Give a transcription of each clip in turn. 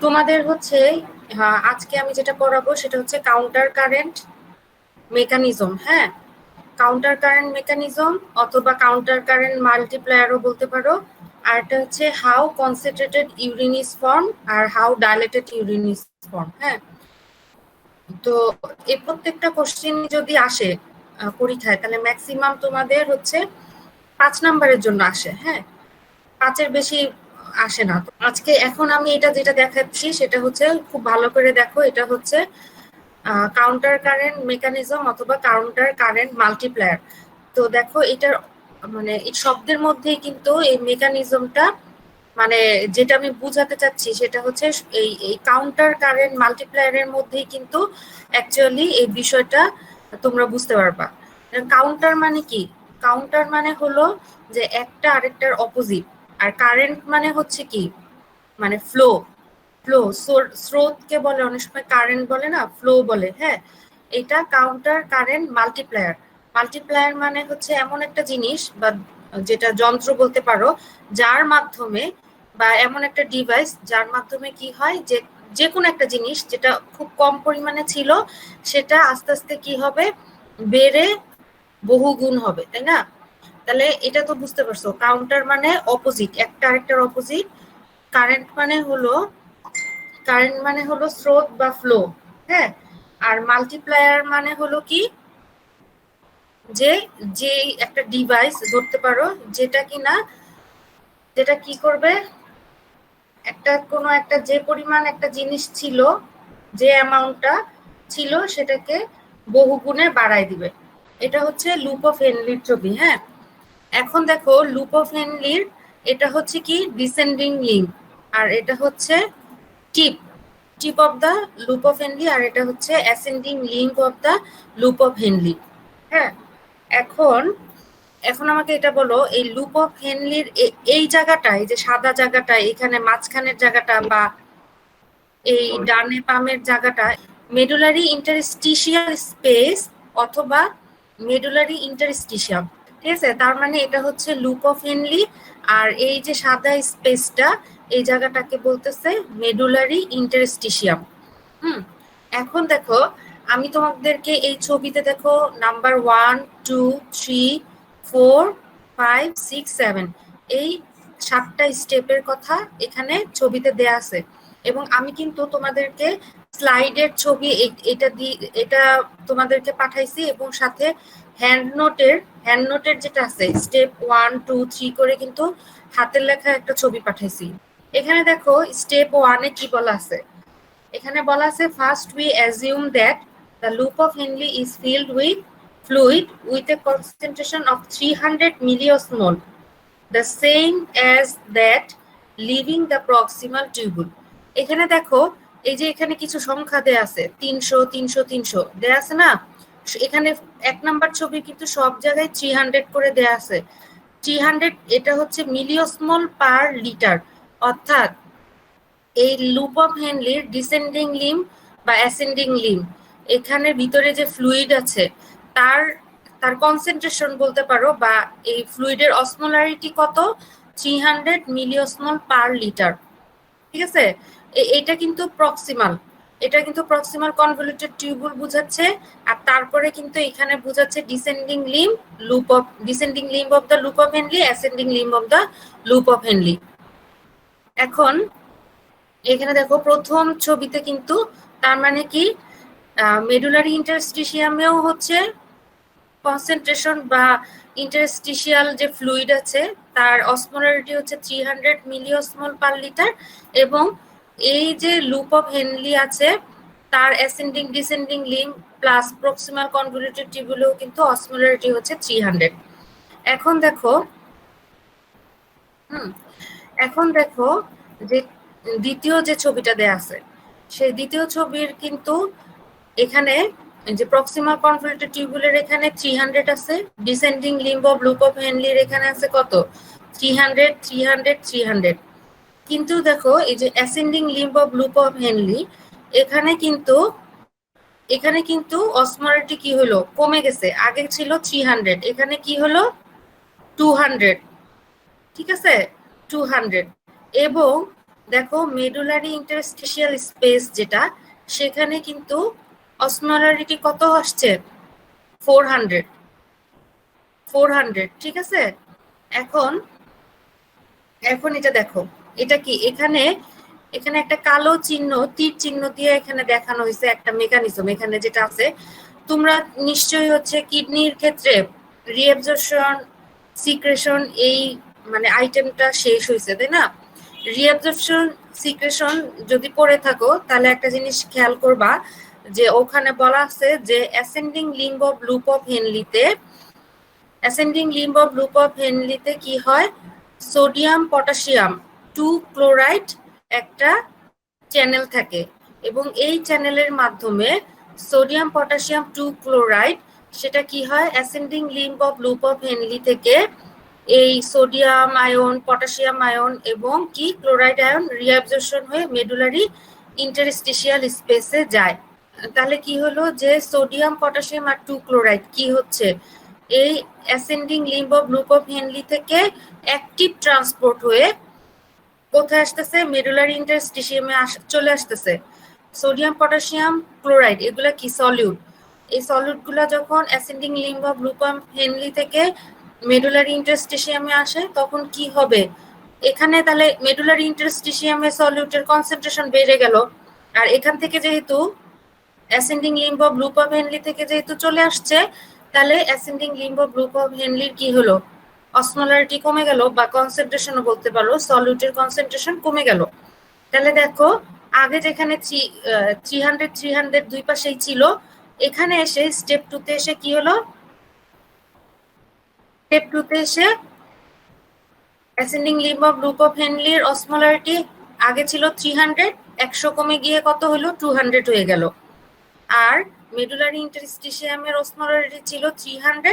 তোমাদের হচ্ছে, হ্যাঁ, আজকে আমি যেটা পড়াবো সেটা হচ্ছে কাউন্টার কারেন্ট মেকানিজম। হ্যাঁ, কাউন্টার কারেন্ট মেকানিজম অথবা কাউন্টার কারেন্ট মাল্টিপ্লায়ারও বলতে পারো। আর এটা হচ্ছে how concentrated urine is form আর how dilated urine is form. হ্যাঁ, তো এই প্রত্যেকটা কোশ্চেন যদি আসে পরীক্ষায়, তাহলে ম্যাক্সিমাম তোমাদের হচ্ছে 5 নাম্বারের জন্য আসে। হ্যাঁ, 5-এর বেশি আসে না। তো আজকে এখন আমি এটা যেটা দেখাচ্ছি সেটা হচ্ছে, খুব ভালো করে দেখো, এটা হচ্ছে কাউন্টার কারেন্ট মেকানিজম অথবা কাউন্টার কারেন্ট মাল্টিপ্লায়ার। তো দেখো এটার মানে এই শব্দের মধ্যেই কিন্তু এই মেকানিজমটা, মানে যেটা আমি বুঝাতে চাচ্ছি সেটা হচ্ছে এই এই কাউন্টার কারেন্ট মাল্টিপ্লায়ারের মধ্যেই কিন্তু অ্যাকচুয়ালি এই বিষয়টা তোমরা বুঝতে পারবা। কাউন্টার মানে কি? কাউন্টার মানে হলো যে একটা আরেকটার অপোজিট। আর কারেন্ট মানে হচ্ছে কি, মানে ফ্লো। ফ্লো, স্রোতকে বলে অনেক সময় কারেন্ট বলে না, ফ্লো বলে। হ্যাঁ, এটা কাউন্টার কারেন্ট মাল্টিপ্লায়ার। মাল্টিপ্লায়ার মানে হচ্ছে এমন একটা জিনিস বা যেটা যন্ত্র বলতে পারো, যার মাধ্যমে, বা এমন একটা ডিভাইস যার মাধ্যমে কি হয়, যে যে কোনো একটা জিনিস যেটা খুব কম পরিমাণে ছিল সেটা আস্তে আস্তে কি হবে, বেড়ে বহুগুণ হবে, তাই না? তাহলে এটা তো বুঝতে পারছো, কাউন্টার মানে অপোজিট, একটা আরেকটার অপোজিট। কারেন্ট মানে হলো, কারেন্ট মানে হলো স্রোত বা ফ্লো। হ্যাঁ, আর মাল্টিপ্লায়ার মানে হলো কি, যে যে একটা ডিভাইস ধরতে পারো, যেটা কিনা, যেটা কি করবে, একটা কোনো একটা যে পরিমাণ একটা জিনিস ছিল, যে অ্যামাউন্টটা ছিল সেটাকে বহুগুণে বাড়ায় দিবে। এটা হচ্ছে লুপ অফ হেনরির ছবি। হ্যাঁ, এখন দেখো লুপ অফ হেনরির এটা হচ্ছে কি ডিসেন্ডিং লিঙ্ক, আর এটা হচ্ছে tip, tip of the loop of Henle, আর এটা হচ্ছে ascending limb of the loop of Henle. হ্যাঁ, এখন এখন আমাকে এটা বলো, এই লুপ অফ হেনরির এই জায়গাটায়, যে সাদা জায়গাটা, এখানে মাঝখানের জায়গাটা বা এই ডানে বামের জায়গাটা মেডুলারি ইন্টারস্টিশিয়াল স্পেস অথবা মেডুলারি ইন্টারস্টিশিয়াম। ঠিক আছে, তার মানে এটা হচ্ছে লুপ অফ হেনরি। আর এই যে সাদা স্পেসটা, এই জায়গাটাকে বলতেছে মেডুলারি ইন্টারস্টিশিয়াম। হুম, এখন দেখো আমি তোমাদেরকে এই ছবিতে দেখো নাম্বার 1, 2, 3, 4, 5, 6, 7 এই 7টা স্টেপের কথা এখানে ছবিতে দেয়া আছে। এবং আমি কিন্তু তোমাদেরকে স্লাইডের ছবি এটা দিয়ে এটা তোমাদেরকে পাঠাইছি, এবং সাথে হ্যান্ড নোটের যেটা আছে স্টেপ 1, 2, 3 করে কিন্তু হাতের লেখা একটা ছবি পাঠাইছি। এখানে দেখো স্টেপ 1-এ কি বলা আছে। এখানে বলা আছে, first we assume that the loop of Henle is filled with fluid with a concentration of 300 milliosmole, the same as that leaving the proximal tubule. এখানে দেখো, এই যে এখানে কিছু সংখ্যা দেয়া আছে, 300 300 300 দেয়া আছে না। এখানে 1 নাম্বার ছবি কিন্তু সব জায়গায় 300 করে দেয়া আছে। 300 এটা হচ্ছে মিলিঅসমোল পার লিটার। অর্থাৎ এই লুপ অফ হেনরির ডিসেন্ডিং লিম্ব বা অ্যাসেন্ডিং লিম্ব, এখানের ভিতরে যে ফ্লুইড আছে তার তার কনসেন্ট্রেশন বলতে পারো, বা এই ফ্লুইডের অসমোলারিটি কত, 300 মিলিঅসমোল পার লিটার। ঠিক আছে, এটা কিন্তু প্রক্সিমাল, এটা কিন্তু প্রক্সিমাল কনভলিউটেড টিউবুল বুঝাচ্ছে। আর তারপরে কিন্তু এখানে বুঝাচ্ছে descending limb, loop of descending limb of the loop of Henry, ascending limb of the loop of Henry. এখন এখানে দেখো প্রথম ছবিতে কিন্তু, তার মানে কি, মেডুলারি ইন্টারস্টিশিয়ামেও হচ্ছে কনসেন্ট্রেশন বা ইন্টারস্টিশিয়াল যে ফ্লুইড আছে তার অসমোলারিটি হচ্ছে 300 মিলিঅসমোল পার লিটার। এবং এই যে লুপ অফ হেনরি আছে তার ascending descending limb plus proximal convoluted টিউবুলেও কিন্তু অসমোলারিটি হচ্ছে 300। এখন দেখো, হুম, এখন দেখো যে দ্বিতীয় যে ছবিটা দেয়া আছে, সেই দ্বিতীয় ছবির কিন্তু এখানে যে প্রক্সিমাল কনভলিউটেড টিউবুলের এখানে 300 আছে, descending limb of loop of হেনরির এখানে আছে কত, 300 300 300। কিন্তু দেখো এই যে ascending limb of loop of Henry, এখানে কিন্তু এখানে কিন্তু অসমোলারিটি কি হলো, কমে গেছে। আগে ছিল 300, এখানে কি হলো 200। ঠিক আছে, 200। এবং দেখো মেডুলারি ইন্টারস্টিশিয়াল স্পেস যেটা, সেখানে কিন্তু অসমোলারিটি কত আসছে? 400। 400, ঠিক আছে। এখন এখন এটা দেখো, এটা কি এখানে এখানে একটা কালো চিহ্ন, তীর চিহ্ন দিয়ে এখানে দেখানো হয়েছে একটা মেকানিজম এখানে যেটা আছে। তোমরা নিশ্চয়ই হচ্ছে কিডনির ক্ষেত্রে রিঅ্যাবজর্পশন, সিক্রেশন, এই মানে আইটেমটা শেষ হয়েছে, তাই না? রিঅ্যাবজর্পশন, সিক্রেশন যদি পড়ে থাকো তাহলে একটা জিনিস খেয়াল করবা, যে ওখানে বলা আছে যে ascending limb of loop of হেনলিতে, ascending limb of loop of হেনলিতে কি হয়, সোডিয়াম পটাশিয়াম 2 ক্লোরাইড একটা চ্যানেল থাকে, এবং এই চ্যানেলের মাধ্যমে সোডিয়াম পটাশিয়াম 2 ক্লোরাইড সেটা কি হয়, ascending limb of loop of Henle থেকে এই সোডিয়াম আয়ন, পটাশিয়াম আয়ন এবং কি ক্লোরাইড আয়ন রিঅ্যাবজর্পশন হয়ে মেডুলারি ইন্টারস্টিশিয়াল স্পেসে যায়। তাহলে কি হলো, যে সোডিয়াম পটাশিয়াম আর 2 ক্লোরাইড কি হচ্ছে, এই ascending limb of loop of Henle থেকে অ্যাক্টিভ ট্রান্সপোর্ট হয়ে কোথায় আসতেছে, মেডুলারি ইন্টারস্টিশিয়ামে চলে আসতেছে। সোডিয়াম পটাশিয়াম ক্লোরাইড এগুলা কি সলিউট, এই সলিউট গুলা যখন ascending limb of loop of Henle থেকে মেডুলারি ইন্টারস্টিশিয়ামে আসে তখন কি হবে, এখানে তাহলে মেডুলারি ইন্টারস্টিশিয়ামে সলিউটের কনসেন্ট্রেশন বেড়ে গেল, আর এখান থেকে যেহেতু ascending limb of loop of Henle থেকে যেহেতু চলে আসছে, তাহলে ascending limb of loop of হেনলির কি হলো, অসমোলারিটি কমে গেল, বা কনসেন্ট্রেশনও বলতে পারো, সলিউটের কনসেন্ট্রেশন কমে গেল। তাহলে দেখো আগে যেখানে 300 300 দুই পাশেই ছিল, এখানে এসে স্টেপ 2 তে এসে কি হলো, স্টেপ 2 তে এসে ascending limb of loop of হেনলির অসমোলারিটি আগে ছিল 300, 100 কমে গিয়ে কত হলো, 200 হয়ে গেল। আর মেডুলারি ইন্টারস্টিশিয়ামের অসমোলারিটি ছিল 300,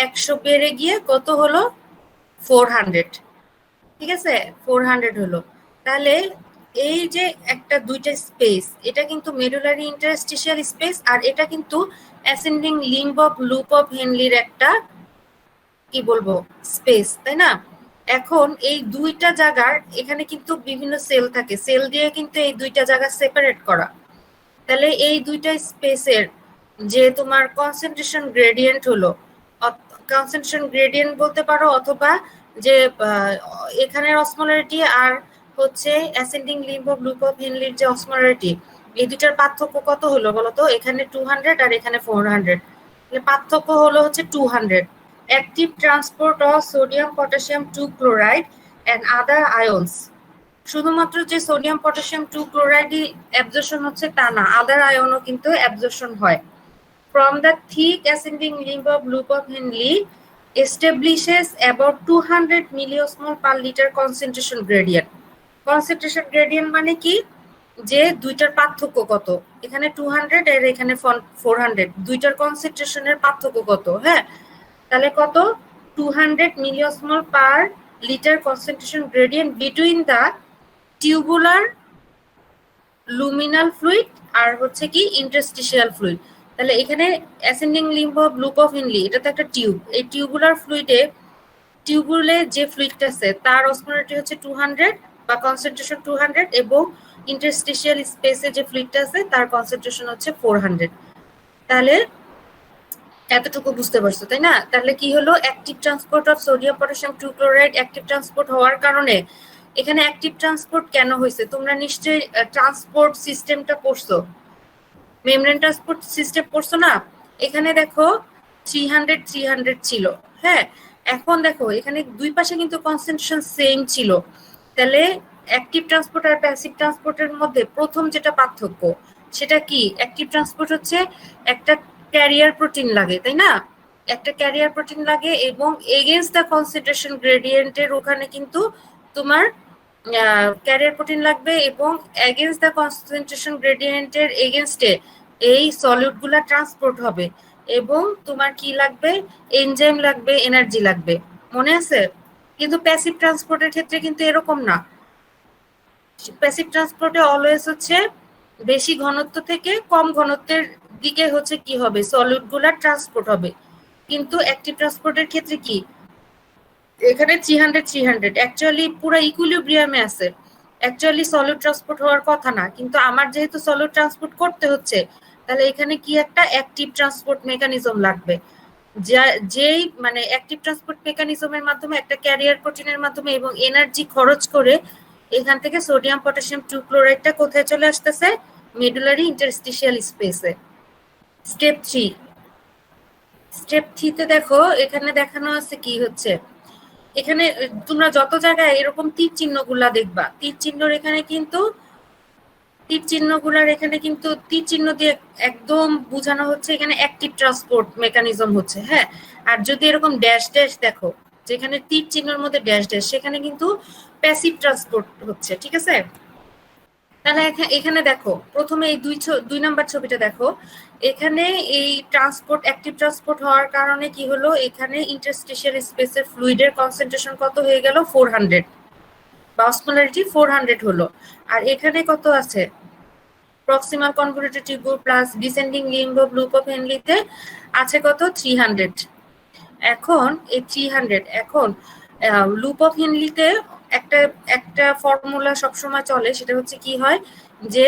100 বেড়ে গিয়ে কত হলো, 400। ঠিক আছে, 400 হলো। তাহলে এই যে একটা দুইটা স্পেস, এটা কিন্তু মেডুলারি ইন্টারস্টিশিয়াল স্পেস, আর এটা কিন্তু ascending limb of loop of হেনলির একটা কি বলবো স্পেস, তাই না? এখন এই দুইটা জায়গার এখানে কিন্তু বিভিন্ন সেল থাকে, সেল দিয়ে কিন্তু এই দুইটা জায়গা সেপারেট করা। তাহলে এই দুইটা স্পেসের যে তোমার কনসেন্ট্রেশন গ্রেডিয়েন্ট হলো, কনসেন্ট্রেশন গ্রেডিয়েন্ট বলতে পারো, অথবা যে এখানের অসমোলারিটি আর হচ্ছে ascending limb of loop of হেনলির যে অসমোলারিটি, এই দুইটার পার্থক্য কত হলো বলতো, এখানে 200 আর এখানে 400, পার্থক্য হলো হচ্ছে 200। Active transport of sodium potassium 2 chloride and other ions, শুধুমাত্র যে সোডিয়াম পটাশিয়াম 2 ক্লোরাইডই অ্যাবজর্পশন হচ্ছে তা না, আদার আয়নও কিন্তু অ্যাবজর্পশন হয়। From the thick ascending limb of loop of Henle establishes about 200 milliosmol per liter concentration gradient. Concentration gradient মানে কি, যে দুইটার পার্থক্য কত, এখানে 200 আর এখানে 400, দুইটার কনসেন্ট্রেশনের পার্থক্য কত, হ্যাঁ, তাহলে কত, 200 milliosmol per liter concentration gradient between the tubular luminal fluid আর হচ্ছে কি ইন্টারস্টিশিয়াল ফ্লুইড। তাহলে এখানে ascending limb of loop of Henle, এটা তো একটা টিউব, এই টিউবুলার ফ্লুইডে, টিউবুলে যে ফ্লুইডটা আছে তার অসমোলারিটি হচ্ছে 200 বা কনসেন্ট্রেশন 200, এবং ইন্টারস্টিশিয়াল স্পেসে যে ফ্লুইডটা আছে তার কনসেন্ট্রেশন হচ্ছে 400। তাহলে এতটুকু বুঝতে পারছো, তাই না? তাহলে কি হলো, active transport of sodium potassium 2 chloride active transport হওয়ার কারণে, এখানে অ্যাক্টিভ ট্রান্সপোর্ট কেন হয়েছে, তোমরা নিশ্চয়ই ট্রান্সপোর্ট সিস্টেমটা পড়ছো, মেমব্রেন ট্রান্সপোর্ট সিস্টেম পড়ছো না? এখানে দেখো 300 300 ছিল, হ্যাঁ, এখন দেখো এখানে দুই পাশে কিন্তু কনসেন্ট্রেশন সেম ছিল। তাহলে অ্যাক্টিভ ট্রান্সপোর্ট আর প্যাসিভ ট্রান্সপোর্টের মধ্যে প্রথম যেটা পার্থক্য সেটা কি, অ্যাক্টিভ ট্রান্সপোর্ট হচ্ছে একটা ক্যারিয়ার প্রোটিন লাগে, তাই না? একটা ক্যারিয়ার প্রোটিন লাগে, এবং এগেইনস্ট দ্য কনসেন্ট্রেশন গ্রেডিয়েন্টের ওখানে কিন্তু তোমার ক্যারিয়ার প্রোটিন লাগবে, এবং এগেইনস্ট দ্য কনসেন্ট্রেশন গ্রেডিয়েন্টের এগেইনস্টে এই সলিউট গুলা ট্রান্সপোর্ট হবে, এবং তোমার কি লাগবে, এনজাইম লাগবে, এনার্জি লাগবে, মনে আছে? কিন্তু প্যাসিভ ট্রান্সপোর্টের ক্ষেত্রে কিন্তু এরকম না। প্যাসিভ ট্রান্সপোর্টে অলওয়েজ হচ্ছে বেশি ঘনত্ব থেকে কম ঘনত্বের দিকে হচ্ছে কি হবে, সলিউট গুলা ট্রান্সপোর্ট হবে। কিন্তু অ্যাক্টিভ ট্রান্সপোর্টের ক্ষেত্রে কি, এখানে 300 300 অ্যাকচুয়ালি পুরো ইকুইলিব্রিয়ামে আছে, অ্যাকচুয়ালি সলিড ট্রান্সপোর্ট হওয়ার কথা না, কিন্তু আমার যেহেতু সলিড ট্রান্সপোর্ট করতে হচ্ছে, তাহলে এখানে কি একটা অ্যাক্টিভ ট্রান্সপোর্ট মেকানিজম লাগবে, যেই মানে অ্যাক্টিভ ট্রান্সপোর্ট মেকানিজমের মাধ্যমে একটা ক্যারিয়ার প্রোটিনের মাধ্যমে এবং এনার্জি খরচ করে এখান থেকে সোডিয়াম পটাশিয়াম 2 ক্লোরাইডটা কোথায় চলে আসতেছে, মেডুলারি ইন্টারস্টিশিয়াল স্পেসে। স্টেপ 3 তে দেখো এখানে দেখানো আছে কি হচ্ছে, এখানে তোমরা যত জায়গায় এরকম তীর চিহ্নগুলা দেখবা, তীর চিহ্নর এখানে কিন্তু তীর চিহ্নগুলার এখানে কিন্তু তীর চিহ্ন দিয়ে একদম বোঝানো হচ্ছে এখানে অ্যাক্টিভ ট্রান্সপোর্ট মেকানিজম হচ্ছে, হ্যাঁ। আর যদি এরকম ড্যাশ ড্যাশ দেখো, যেখানে তীর চিহ্নের মধ্যে ড্যাশ ড্যাশ, সেখানে কিন্তু প্যাসিভ ট্রান্সপোর্ট হচ্ছে, ঠিক আছে। তাহলে এখানে দেখো প্রথমে এই দুই নাম্বার ছবিটা দেখো, এখানে এই ট্রান্সপোর্ট অ্যাক্টিভ ট্রান্সপোর্ট হওয়ার কারণে কি হলো, এখানে ইন্টারস্টিশিয়াল স্পেসের ফ্লুইডের কনসেন্ট্রেশন কত হয়ে গেল, 400 বা অসমোলারিটি 400 হলো। আর এখানে কত আছে, proximal convoluted tube plus descending limb of loop of হেনলিতে আছে কত, 300। এখন এই 300, এখন লুপ অফ হেনলিতে একটা ফর্মুলা সবসময় চলে, সেটা হচ্ছে কি হয় যে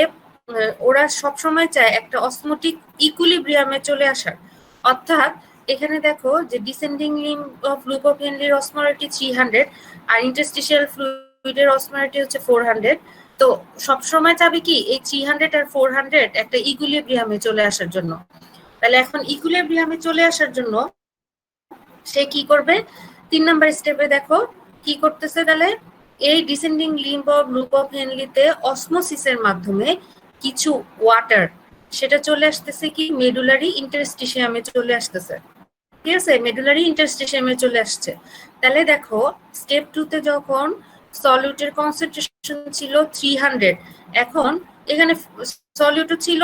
ওরা সবসময় চায় একটা অসমোটিক ইকুইলিব্রিয়ামে চলে আসার, অর্থাৎ এখানে দেখো যে descending limb of loop of হেনলির অসমোলারিটি 300 আর ইন্টারস্টিশিয়াল ফ্লুইডের অসমোলারিটি হচ্ছে 400। তো সবসময় চাবে কি এই 300 আর 400 একটা ইকুইলিব্রিয়ামে চলে আসার জন্য। তাহলে এখন ইকুইলিব্রিয়ামে চলে আসার জন্য সে কি করবে, 3 নাম্বার স্টেপে দেখো কি করতেছে, তাহলে এই descending limb of loop of হেনলিতে অসমোসিসের মাধ্যমে কিছু ওয়াটার সেটা চলে আসতেছে কি মেডুলারি ইন্টারস্টিশিয়ামে চলে আসতেছে, ঠিক আছে, মেডুলারি ইন্টারস্টিশিয়ামে চলে আসছে। তাহলে দেখো স্টেপ 2 তে যখন সলিউটের কনসেন্ট্রেশন ছিল 300, এখন এখানে সলিউটও ছিল,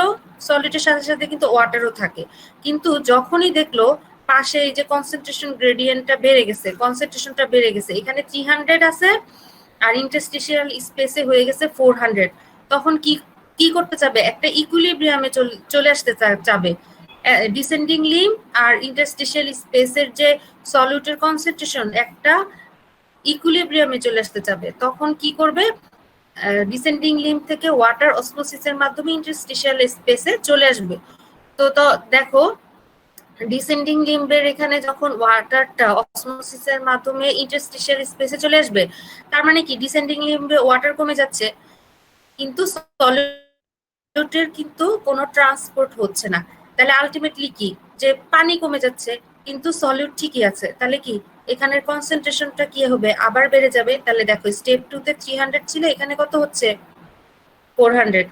সলিউটের সাথে সাথে কিন্তু ওয়াটারও থাকে, কিন্তু যখনই দেখলো পাশে এই যে কনসেন্ট্রেশন গ্রেডিয়েন্টটা বেড়ে গেছে, কনসেন্ট্রেশনটা বেড়ে গেছে, এখানে 300 আছে আর ইন্টারস্টিশিয়াল স্পেসে হয়ে গেছে 400, তখন কি করতে চাবে, একটা ইকুইলিব্রিয়ামে চলে আসতে চাবে। ডিসেন্ডিং লিম্ব আর ইন্টারস্টিশিয়াল স্পেসের যে সলিউটের কনসেন্ট্রেশন একটা ইকুইলিব্রিয়ামে চলে আসতে চাবে, তখন কি করবে, ডিসেন্ডিং লিম্ব থেকে ওয়াটার অসমোসিসের মাধ্যমে ইন্টারস্টিশিয়াল স্পেসে চলে আসবে। তো দেখো ডিসেন্ডিং লিম্বের এখানে যখন ওয়াটারটা অসমোসিসের মাধ্যমে ইন্টারস্টিশিয়াল স্পেসে চলে আসবে, তার মানে কি ডিসেন্ডিং লিম্বে ওয়াটার কমে যাচ্ছে, কিন্তু সলিউটের কিন্তু কোনো ট্রান্সপোর্ট হচ্ছে না। তাহলে আলটিমেটলি কি, যে পানি কমে যাচ্ছে কিন্তু সলিউট ঠিকই আছে, তাহলে কি এখানের কনসেন্ট্রেশনটা কি হবে, আবার বেড়ে যাবে। তাহলে দেখো স্টেপ 2 তে 300 ছিল, এখানে কত হচ্ছে, 400।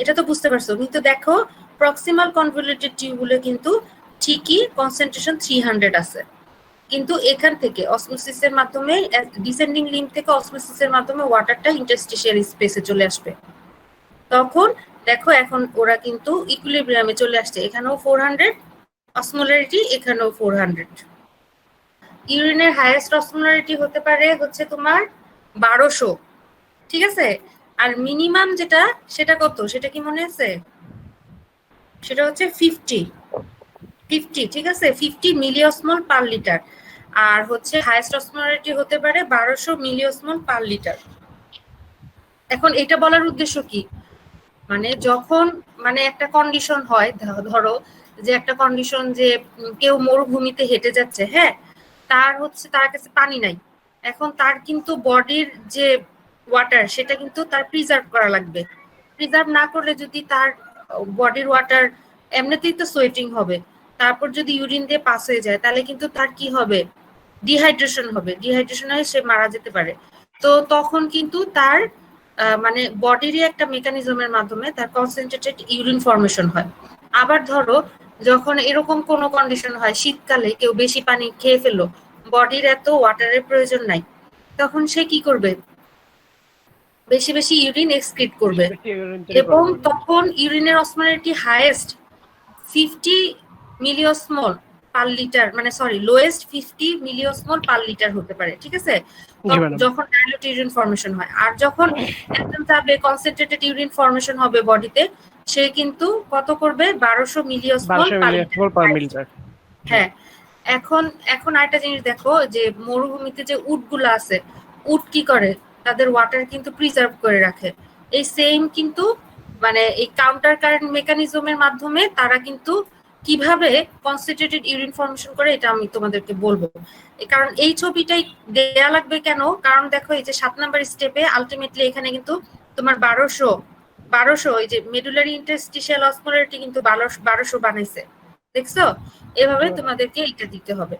এটা তো বুঝতে পারছো, কিন্তু দেখো প্রক্সিমাল কনভলিউটেড টিউবুলে কিন্তু ঠিকই কনসেন্ট্রেশন 300 আছে, কিন্তু এখান থেকে অসমোসিসের মাধ্যমে ডিসেন্ডিং লিম্ব থেকে অসমোসিসের মাধ্যমে ওয়াটারটা ইন্টারস্টিশিয়াল স্পেসে চলে আসবে, তখন দেখো এখন ওরা কিন্তু ইকুইলিব্রিয়ামে চলে আসছে, এখানেও 400 অসমোলারিটি, এখানেও 400। ইউরিনের হাইয়েস্ট অসমোলারিটি হতে পারে হচ্ছে তোমার 1200, ঠিক আছে, আর মিনিমাম যেটা সেটা কত, সেটা কি মনে আছে, সেটা হচ্ছে 50, ঠিক আছে, 50 মিলিঅসমোল পার লিটার, আর হচ্ছে হাইয়েস্ট অসমোলারিটি হতে পারে 1200 মিলিঅসমোল পার লিটার। এখন এটা বলার উদ্দেশ্য কি, মানে যখন মানে একটা কন্ডিশন হয়, ধরো যে একটা কন্ডিশন যে কেউ মরুভূমিতে হেঁটে যাচ্ছে, হ্যাঁ, তার কাছে পানি নাই, এখন তার কিন্তু বডির যে ওয়াটার সেটা কিন্তু তার প্রিজার্ভ করা লাগবে, প্রিজার্ভ না করলে যদি তার বডির ওয়াটার এমনিতেই তো সোয়েটিং হবে, তারপর যদি ইউরিন দিয়ে পাস হয়ে যায়, তাহলে কিন্তু তার কি হবে, ডিহাইড্রেশন হবে, ডিহাইড্রেশন হয়ে সে মারা যেতে পারে। তো তখন কিন্তু তার মানে বডিরই একটা মেকানিজমের মাধ্যমে তার কনসেন্ট্রেটেড ইউরিন ফর্মেশন হয়। আবার ধরো যখন এরকম কোনো কন্ডিশন হয়, শীতকালে কেউ বেশি পানি খেয়ে ফেললো, বডির এত ওয়াটারের প্রয়োজন নাই, তখন সে কি করবে, বেশি বেশি ইউরিন এক্সক্রিট করবে, এবং তখন ইউরিনের অসমোলারিটি হাইয়েস্ট 50 মিলিঅসমোল পার লিটার, মানে সরি লোয়েস্ট 50 মিলিঅসমোল পার লিটার হতে পারে, ঠিক আছে, যখন ডাইলুট ইউরিন ফর্মেশন হয়। আর যখন একদম যাবে কনসেন্ট্রেটেড ইউরিন ফর্মেশন হবে বডিতে, সে কিন্তু কত করবে, 1200 মিলিঅসমোল পার লিটার। হ্যাঁ, এখন আরেকটা জিনিস দেখো, যে মরুভূমিতে যে উটগুলো আছে, উট কি করে, তাদের ওয়াটার কিন্তু প্রিজার্ভ করে রাখে। এই সেম কিন্তু মানে এই কাউন্টার কারেন্ট মেকানিজমের মাধ্যমে তারা কিন্তু কিভাবে কনসেন্ট্রেটেড ইউরিন ফর্মেশন করে এটা আমি তোমাদেরকে বলবো। কারণ এই ছবিটাই দেয়া লাগবে কেন, কারণ দেখো এই যে 7 নাম্বার স্টেপে আলটিমেটলি এখানে কিন্তু তোমার 1200 এই যে মেডুলারি ইন্টারস্টিশিয়াল অসমোলারিটি কিন্তু 1200 বানাইছে, দেখছো? এভাবে তোমাদেরকে এটা দিতে হবে।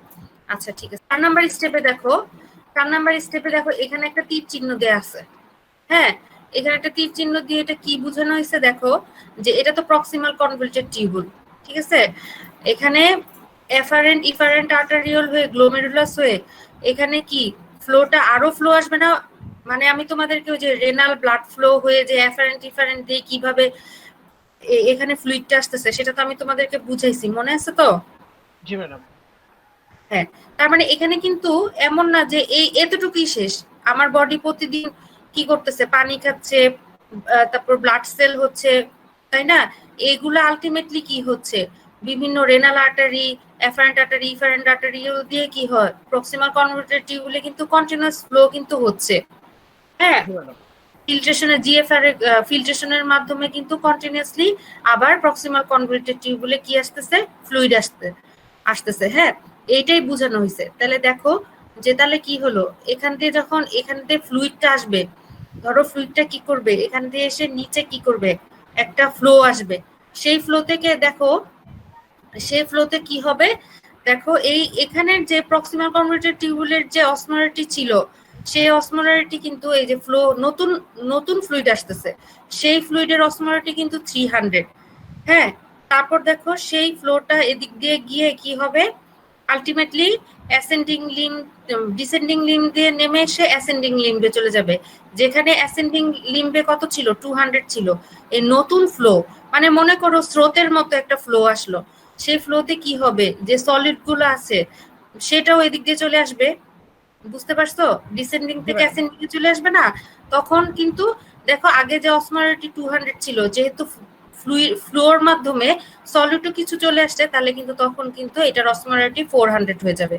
আচ্ছা ঠিক আছে, 4 নাম্বার স্টেপে দেখো, 4 নাম্বার স্টেপে দেখো এখানে একটা তীর চিহ্ন দেয়া আছে। হ্যাঁ, এখানে একটা তীর চিহ্ন দিয়ে এটা কি বোঝানো হয়েছে দেখো, যে এটা তো প্রক্সিমাল কনভলভেটেড টিউবুল, ঠিক আছে? এখানে এফারেন্ট ইফারেন্ট আর্টারিওল হয়ে গ্লোমেরুলাস হয়ে এখানে কি ফ্লোটা আরো ফ্লো আসবে না, মানে আমি তোমাদেরকে ওই যে রেনাল ব্লাড ফ্লো হয়ে যে এফারেন্ট ইফারেন্ট দিয়ে কিভাবে এখানে ফ্লুইডটা আসতেছে সেটা তো আমি তোমাদেরকে বুঝাইছি, মনে আছে তো? জি ম্যাডাম। হ্যাঁ, তার মানে এখানে কিন্তু এমন না যে এই এতটুকুই শেষ, আমার বডি প্রতিদিন কি করতেছে, পানি খাচ্ছে, তারপর ব্লাড সেল হচ্ছে, তাই না? এগুলো আলটিমেটলি কি হচ্ছে, বিভিন্ন renal artery, efferent artery, efferent artery দিয়ে কি হয়, প্রক্সিমাল কনভলভেটেড টিউবুলে কিন্তু কন্টিনিউয়াস ফ্লো কিন্তু হচ্ছে। হ্যাঁ, ফিল্ট্রেশনের জিএফআর ফিল্ট্রেশনের মাধ্যমে কিন্তু কন্টিনিউয়াসলি আবার প্রক্সিমাল কনভলভেটেড টিউবুলে কি আসতেছে, ফ্লুইড আসতেছে। হ্যাঁ, এইটাই বোঝানো হয়েছে। তাহলে দেখো যে তাহলে কি হলো, এখান দিয়ে যখন এখান দিয়ে ফ্লুইডটা আসবে, ধরো ফ্লুইডটা কি করবে, এখান দিয়ে এসে নিচে কি করবে, একটা ফ্লো আসবে, সেই ফ্লো থেকে দেখো, সেই ফ্লোতে কি হবে দেখো, এই এখানের যে প্রক্সিমাল কনভলভেটেড টিউবুলের যে অসমোলারিটি ছিল, সেই অসমোলারিটি কিন্তু এই যে ফ্লো নতুন নতুন ফ্লুইড আসতেছে, সেই ফ্লুইডের অসমোলারিটি কিন্তু 300। হ্যাঁ, তারপর দেখো সেই ফ্লোটা এদিক দিয়ে গিয়ে কি হবে, ultimately ascending limb, descending limb দিয়ে নেমে এসে অ্যাসেন্ডিং লিম্বে চলে যাবে। যেখানে অ্যাসেন্ডিং লিম্বে কত ছিল, 200 ছিল। এই নতুন ফ্লো মানে মনে করো স্রোতের মতো একটা ফ্লো আসলো, সেই ফ্লোতে কি হবে, যে সলিড গুলো আছে সেটাও এদিক দিয়ে চলে আসবে, বুঝতে পারছো? ডিসেন্ডিং থেকে অ্যাসেন্ডিং এ চলে আসবে না? তখন কিন্তু দেখো আগে যে অসমোলারিটি 200 ছিল, যেহেতু ফ্লোর মাধ্যমে সলিডও কিছু চলে আসছে, তাহলে কিন্তু তখন কিন্তু এটার অসমোলারিটি 400 হয়ে যাবে।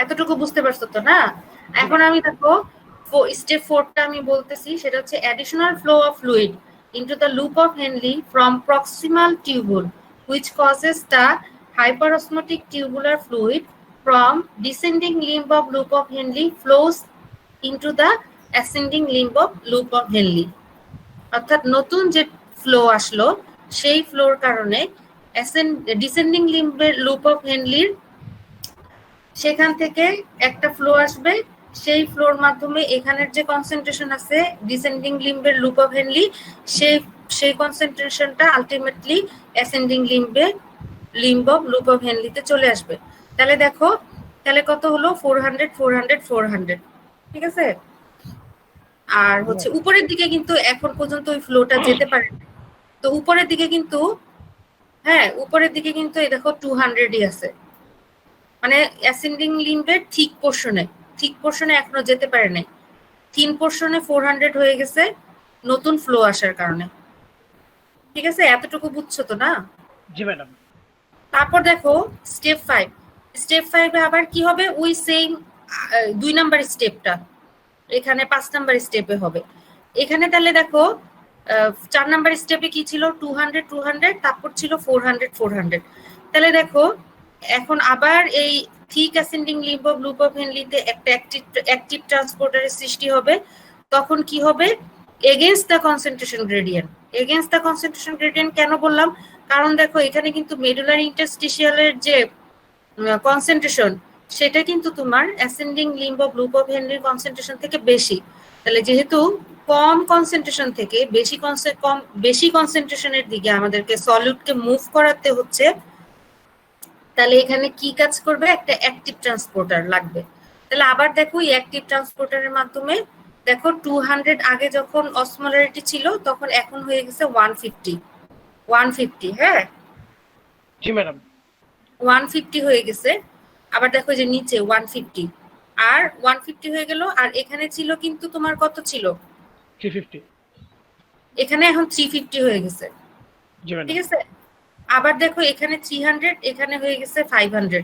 এতটুকু বুঝতে পারছো তো না? এখন আমি দেখো স্টেপ 4টা আমি বলতেছি, সেটা হচ্ছে additional flow of fluid into the loop of Henle from proximal tubule which causes the hyperosmotic tubular fluid from descending limb of loop of Henle flows into the ascending limb of loop of Henle। অর্থাৎ নতুন যে flow আসলো সেই floor কারণে descending লিম্বের loop of হেনলির সেখান থেকে একটা ফ্লো আসবে, সেই ফ্লোর মাধ্যমে এখানের যে কনসেন্ট্রেশন আছে ডিসেন্ডিং লিম্বের লুপ অফ হেনলি, সেই কনসেন্ট্রেশনটা ultimately ascending limb of loop of হেনলিতে চলে আসবে। তাহলে দেখো, তাহলে কত হলো, 400 400 400, ঠিক আছে? আর হচ্ছে উপরের দিকে কিন্তু এখন পর্যন্ত ওই ফ্লোটা যেতে পারে, তো উপরের দিকে কিন্তু, হ্যাঁ উপরের দিকে কিন্তু এই দেখো 200ই আছে, মানে অ্যাসেন্ডিং লিম্বের ঠিক পোর্শনে এখনো যেতে পারে নাই, থিন পোর্শনে 400 হয়ে গেছে নতুন ফ্লো আসার কারণে। ঠিক আছে, এতটুকু বুঝছো তো না? জি ম্যাডাম। তারপর দেখো স্টেপ 5, স্টেপ 5 এ আবার কি হবে, ওই সেম 2 নাম্বার স্টেপটা এখানে 5 নাম্বার স্টেপে হবে। এখানে তাহলে দেখো 4 নাম্বার স্টেপে কি ছিল, 200 200, তারপর ছিল 400 400। তাহলে দেখো এখন আবার এই thick ascending limb of loop of হেনলিতে একটা অ্যাক্টিভ ট্রান্সপোর্টারের সৃষ্টি হবে। তখন কি হবে, against the concentration gradient. Against the concentration gradient কেন বললাম, কারণ দেখো এখানে কিন্তু মেডুলারি ইন্টারস্টিশিয়ালের যে কনসেন্ট্রেশন সেটা কিন্তু তোমার ascending limb of loop of হেনরির কনসেন্ট্রেশন থেকে বেশি। তাহলে যেহেতু কম কনসেন্ট্রেশন থেকে বেশি কনসেন্ট্রেশনের দিকে আমাদেরকে সলিডকে মুভ করাতে হচ্ছে, তাহলে এখানে কি কাজ করবে, একটা অ্যাক্টিভ ট্রান্সপোর্টার লাগবে। তাহলে আবার দেখো এই অ্যাক্টিভ ট্রান্সপোর্টারের মাধ্যমে দেখো 200 আগে যখন অসমোলারিটি ছিল তখন এখন হয়ে গেছে 150। হ্যাঁ জি ম্যাডাম, 150 হয়ে গেছে। আবার দেখো যে নিচে 150 আর 150 হয়ে গেল, আর এখানে ছিল কিন্তু তোমার কত ছিল, 350। এখানে এখন 350 হয়ে গেছে। জি ম্যাডাম। ঠিক আছে, আবার দেখো এখানে 300, এখানে হয়ে গেছে 500।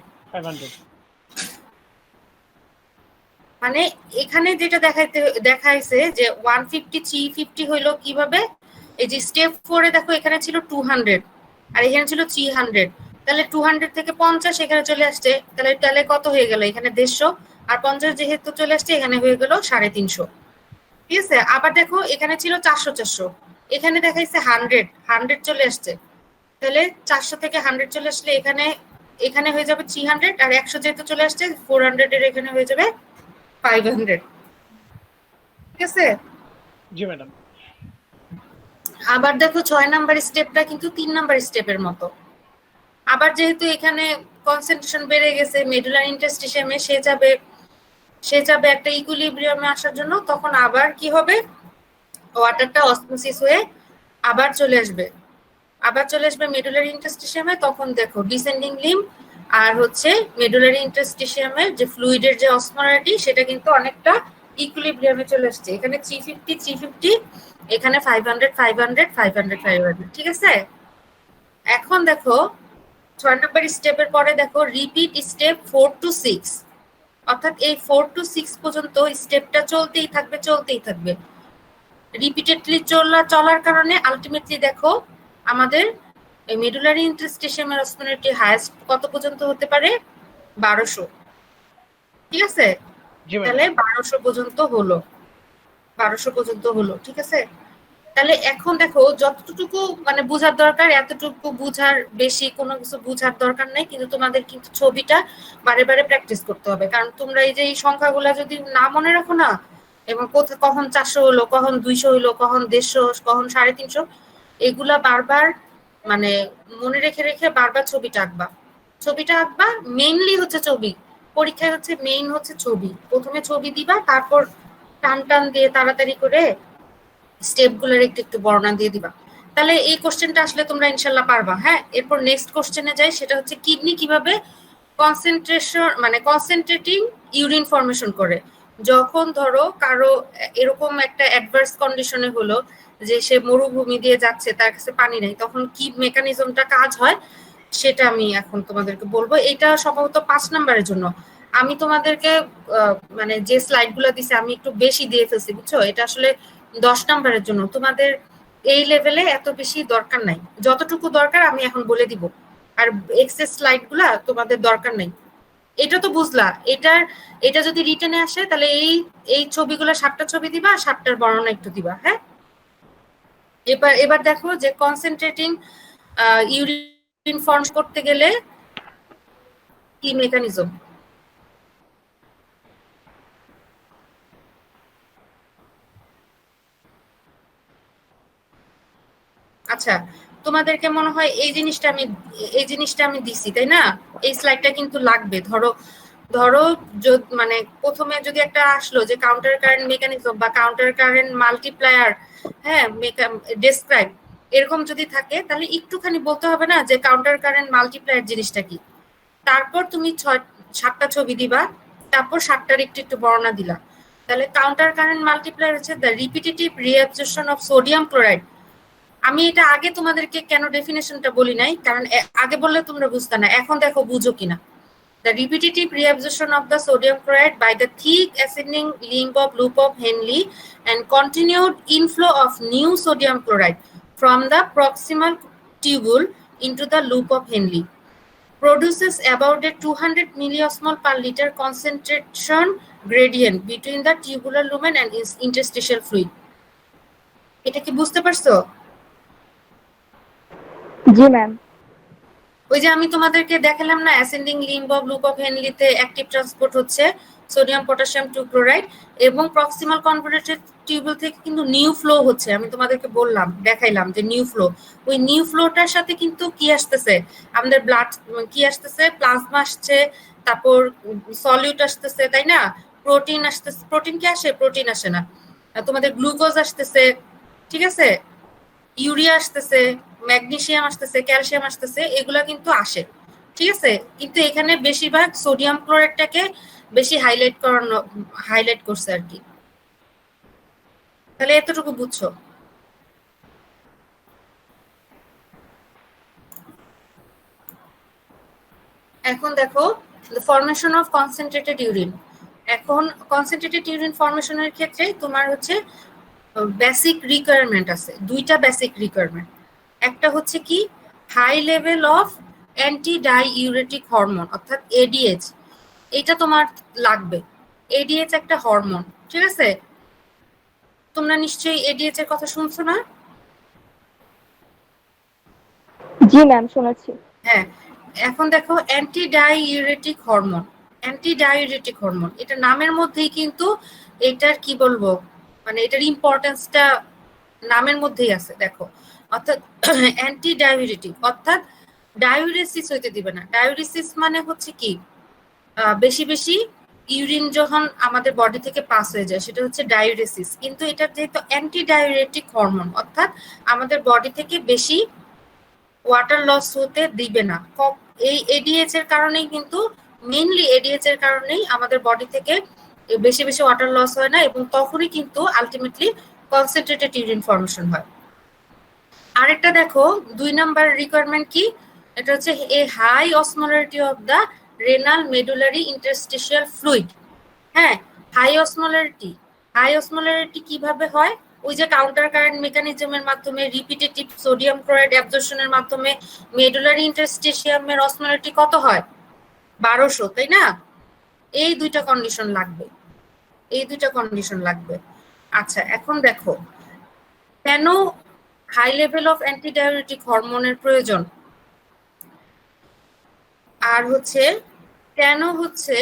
মানে এখানে যেটা দেখাইছে যে 150 350 হইলো কিভাবে, এই যে স্টেপ 4 এ দেখো এখানে ছিল 200 আর এখানে ছিল 300, তাহলে 200 থেকে 50 এখানে চলে আসছে, তাহলে তাহলে কত হয়ে গেল এখানে 150, আর 50 যেহেতু চলে আসছে এখানে হয়ে গেল 350। ঠিক আছে, আবার দেখো এখানে ছিল 400 400, এখানে দেখাইছে 100 100 চলে আসছে, তাহলে 400 থেকে 100 চলে আসলে এখানে এখানে হয়ে যাবে 300, আর 100 যেহেতু চলে আসছে 400 এর এখানে হয়ে যাবে 500। ঠিক আছে, জি ম্যাডাম। আবার দেখো 6 নাম্বার স্টেপটা কিন্তু 3 নাম্বার স্টেপের মতো। আবার যেহেতু এখানে কনসেন্ট্রেশন বেড়ে গেছে মেডুলার ইন্টারস্টিশিয়ামে, সে যাবে একটা ইকুইলিব্রিয়ামে আসার জন্য, তখন আবার কি হবে, ওয়াটারটা অসমোসিস হয়ে আবার চলে আসবে মেডুলারি ইন্টারস্টিশিয়ামে। তখন দেখো ডিসেন্ডিং লিম্ব আর হচ্ছে মেডুলারি ইন্টারস্টিশিয়ামের যে ফ্লুইডের যে অসমোলারিটি সেটা কিন্তু অনেকটা ইকুইলিব্রিয়ামে চলে আসছে। এখানে 350 350, এখানে 500 500 500 500। ঠিক আছে, এখন দেখো 6 নম্বর স্টেপের পরে দেখো রিপিট স্টেপ 4 to 6, অর্থাৎ এই 4 to 6 পর্যন্ত স্টেপটা চলতেই থাকবে। রিপিটেডলি চলার কারণে আলটিমেটলি দেখো আমাদের এই মেডুলারি ইন্টারস্টিশিয়ামের অসমোলারিটি হাইয়েস্ট কত পর্যন্ত হতে পারে, 1200। ঠিক আছে, জি তাহলে ম্যাডাম। 1200 পর্যন্ত হলো। ঠিক আছে, তাহলে এখন দেখো যতটুকু মানে বোঝার দরকার এতটুকু বুঝার, বেশি কোনো কিছু বুঝার দরকার নাই, কিন্তু তোমাদের কিন্তু ছবিটা বারে বারে প্র্যাকটিস করতে হবে, কারণ তোমরা এই যে এই সংখ্যাগুলো যদি না মনে রাখো না, এবং কখন 400 হলো, কখন 200 হলো, কখন 150, কখন 350, এগুলা বারবার মানে মনে রেখে রেখে বারবার ছবিটা আঁকবা। মেইনলি হচ্ছে ছবি, পরীক্ষায় হচ্ছে মেইন হচ্ছে ছবি, প্রথমে ছবি দিবা, তারপর টান টান দিয়ে তাড়াতাড়ি করে স্টেপ গুলোর একটু একটু বর্ণনা দিয়ে দিবা। তাহলে এই কোশ্চেনটা আসলে তোমরা ইনশাল্লাহ পারবা। হ্যাঁ, এরপর নেক্সট কোশ্চেনে যাই, সেটা হচ্ছে কিডনি কিভাবে কনসেন্ট্রেটিং ইউরিন ফর্মেশন করে। যখন ধরো কারো এরকম একটা অ্যাডভার্স কন্ডিশনে হলো যে সে মরুভূমি দিয়ে যাচ্ছে, তার কাছে পানি নেই, তখন কি মেকানিজমটা কাজ হয় সেটা আমি এখন তোমাদেরকে বলবো। এটা সম্ভবত 5 নাম্বারের জন্য। আমি তোমাদেরকে মানে যে স্লাইড গুলো দিছি আমি একটু বেশি দিয়ে ফেলছি, বুঝছো, এটা আসলে 10 নাম্বারের জন্য। তোমাদের এই লেভেলে এত বেশি দরকার নাই, যতটুকু দরকার আমি এখন বলে দিব, আর এক্সেস স্লাইড গুলা তোমাদের দরকার নাই। এটা তো বুঝলা, এটা যদি রিটেনে আসে তাহলে এই ছবিগুলো 7টা ছবি দিবা আর 7টার বর্ণনা একটু দিবা। হ্যাঁ, এবার দেখো যে কনসেন্ট্রেটিং ইউরিন ফর্ম করতে গেলে কি মেকানিজম। আচ্ছা, তোমাদেরকে মনে হয় এই জিনিসটা আমি দিছি, তাই না? এই স্লাইডটা কিন্তু লাগবে। ধরো ধরো মানে প্রথমে যদি একটা আসলো যে কাউন্টার কারেন্ট মেকানিজম বা কাউন্টার কারেন্ট মাল্টিপ্লায়ার, হ্যাঁ, ডেসক্রাইব, এরকম যদি থাকে তাহলে একটুখানি বলতে হবে না যে কাউন্টার কারেন্ট মাল্টিপ্লায়ার জিনিসটা কি। তারপর তুমি 7টা ছবি দিবা, তারপর 7টার একটু একটু বর্ণনা দিলা। তাহলে কাউন্টার কারেন্ট মাল্টিপ্লায়ার হচ্ছে the repetitive reabsorption of sodium chloride. আমি এটা আগে তোমাদেরকে কেন ডেফিনেশনটা বলি নাই, কারণ আগে বললে তোমরা বুঝতে না, এখন দেখো বুঝো কিনা। The repetitive reabsorption of the sodium chloride by the thick ascending limb of loop of Henle and continued inflow of new sodium chloride from the proximal tubule into the loop of Henle produces about a 200 milliosmol per liter concentration gradient between the tubular lumen and interstitial fluid. এটা কি বুঝতে পারছো? জি ma'am. ওই যে আমি তোমাদেরকে দেখালাম না, ascending limb of loop of হেনলিতে অ্যাক্টিভ ট্রান্সপোর্ট হচ্ছে সোডিয়াম পটাশিয়াম 2 ক্লোরাইড, এবং প্রক্সিমাল কনভর্টেড টিউবুল থেকে কিন্তু নিউ ফ্লো হচ্ছে। আমি তোমাদেরকে বললাম, দেখাইলাম যে নিউ ফ্লো, ওই নিউ ফ্লোটার সাথে কিন্তু কি আসতেছে, আমাদের ব্লাড কি আসতেছে, প্লাজমা আসছে, তারপর সলিউট আসতেছে, তাই না, প্রোটিন আসতেছে। প্রোটিন কি আসে? প্রোটিন আসে না। তোমাদের গ্লুকোজ আসতেছে, ঠিক আছে, ইউরিয়া আসতেছে, ম্যাগনেসিয়াম আসতেছে, ক্যালসিয়াম আসতেছে, এগুলা কিন্তু আসে। ঠিক আছে, কিন্তু এখানে বেশিরভাগ সোডিয়াম ক্লোরাইডটাকে বেশি হাইলাইট করছে আর কি। তাহলে এতটুকু বুঝছো? এখন দেখো, the formation of concentrated urine. এখন কনসেন্ট্রেটেড ইউরিন ফর্মেশনের ক্ষেত্রে তোমার হচ্ছে বেসিক রিকোয়ারমেন্ট আছে, দুইটা বেসিক রিকোয়ারমেন্ট। একটা হচ্ছে কি high level of anti diuretic hormone অর্থাৎ এডিএইচ, এটা তোমার লাগবে। এডিএইচ একটা হরমোন, ঠিক আছে? তোমরা নিশ্চয়ই এডিএইচ এর কথা শুনছো না? জি ম্যাম, শুনেছি। হ্যাঁ, এখন দেখো anti diuretic hormone, anti diuretic hormone এটা নামের মধ্যেই কিন্তু এটার কি বলবো মানে এটার ইম্পর্টেন্সটা নামের মধ্যেই আছে। দেখো অর্থাৎ অ্যান্টি ডাইউরেটিক অর্থাৎ ডাইউরেসিস হইতে দিবে না। ডাইউরেসিস মানে হচ্ছে কি বেশি বেশি ইউরিন যখন আমাদের বডি থেকে পাস হয়ে যায় সেটা হচ্ছে ডাইউরেসিস। কিন্তু এটা যেহেতু অ্যান্টি ডাইউরেটিক হরমোন অর্থাৎ আমাদের বডি থেকে বেশি ওয়াটার লস হতে দিবে না। এই এডিএইচ এর কারণেই কিন্তু মেইনলি এডিএইচ এর কারণেই আমাদের বডি থেকে বেশি বেশি ওয়াটার লস হয় না এবং তখনই কিন্তু আলটিমেটলি কনসেন্ট্রেটেড ইউরিন ফর্মেশন হয়। আরেকটা দেখো 2 নাম্বার রিকোয়ারমেন্ট কি, এটা হচ্ছে a high osmolarity of the renal medullary interstitial fluid. হ্যাঁ, হাই অসমোলারিটি কিভাবে হয়? ওই যে কাউন্টার কারেন্ট মেকানিজমের মাধ্যমে রিপিটেটিভ সোডিয়াম ক্লোরাইড অ্যাবজর্পশনের মাধ্যমে মেডুলারি ইন্টারস্টিশিয়ামের অসমোলারিটি কত হয়? 1200, তাই না? এই দুইটা কন্ডিশন লাগবে, এই দুইটা কন্ডিশন লাগবে। আচ্ছা, এখন দেখো কেন হাই লেভেল অফ অ্যান্টিডাইউরেটিক হরমোনের প্রয়োজন, আর হচ্ছে কেন হচ্ছে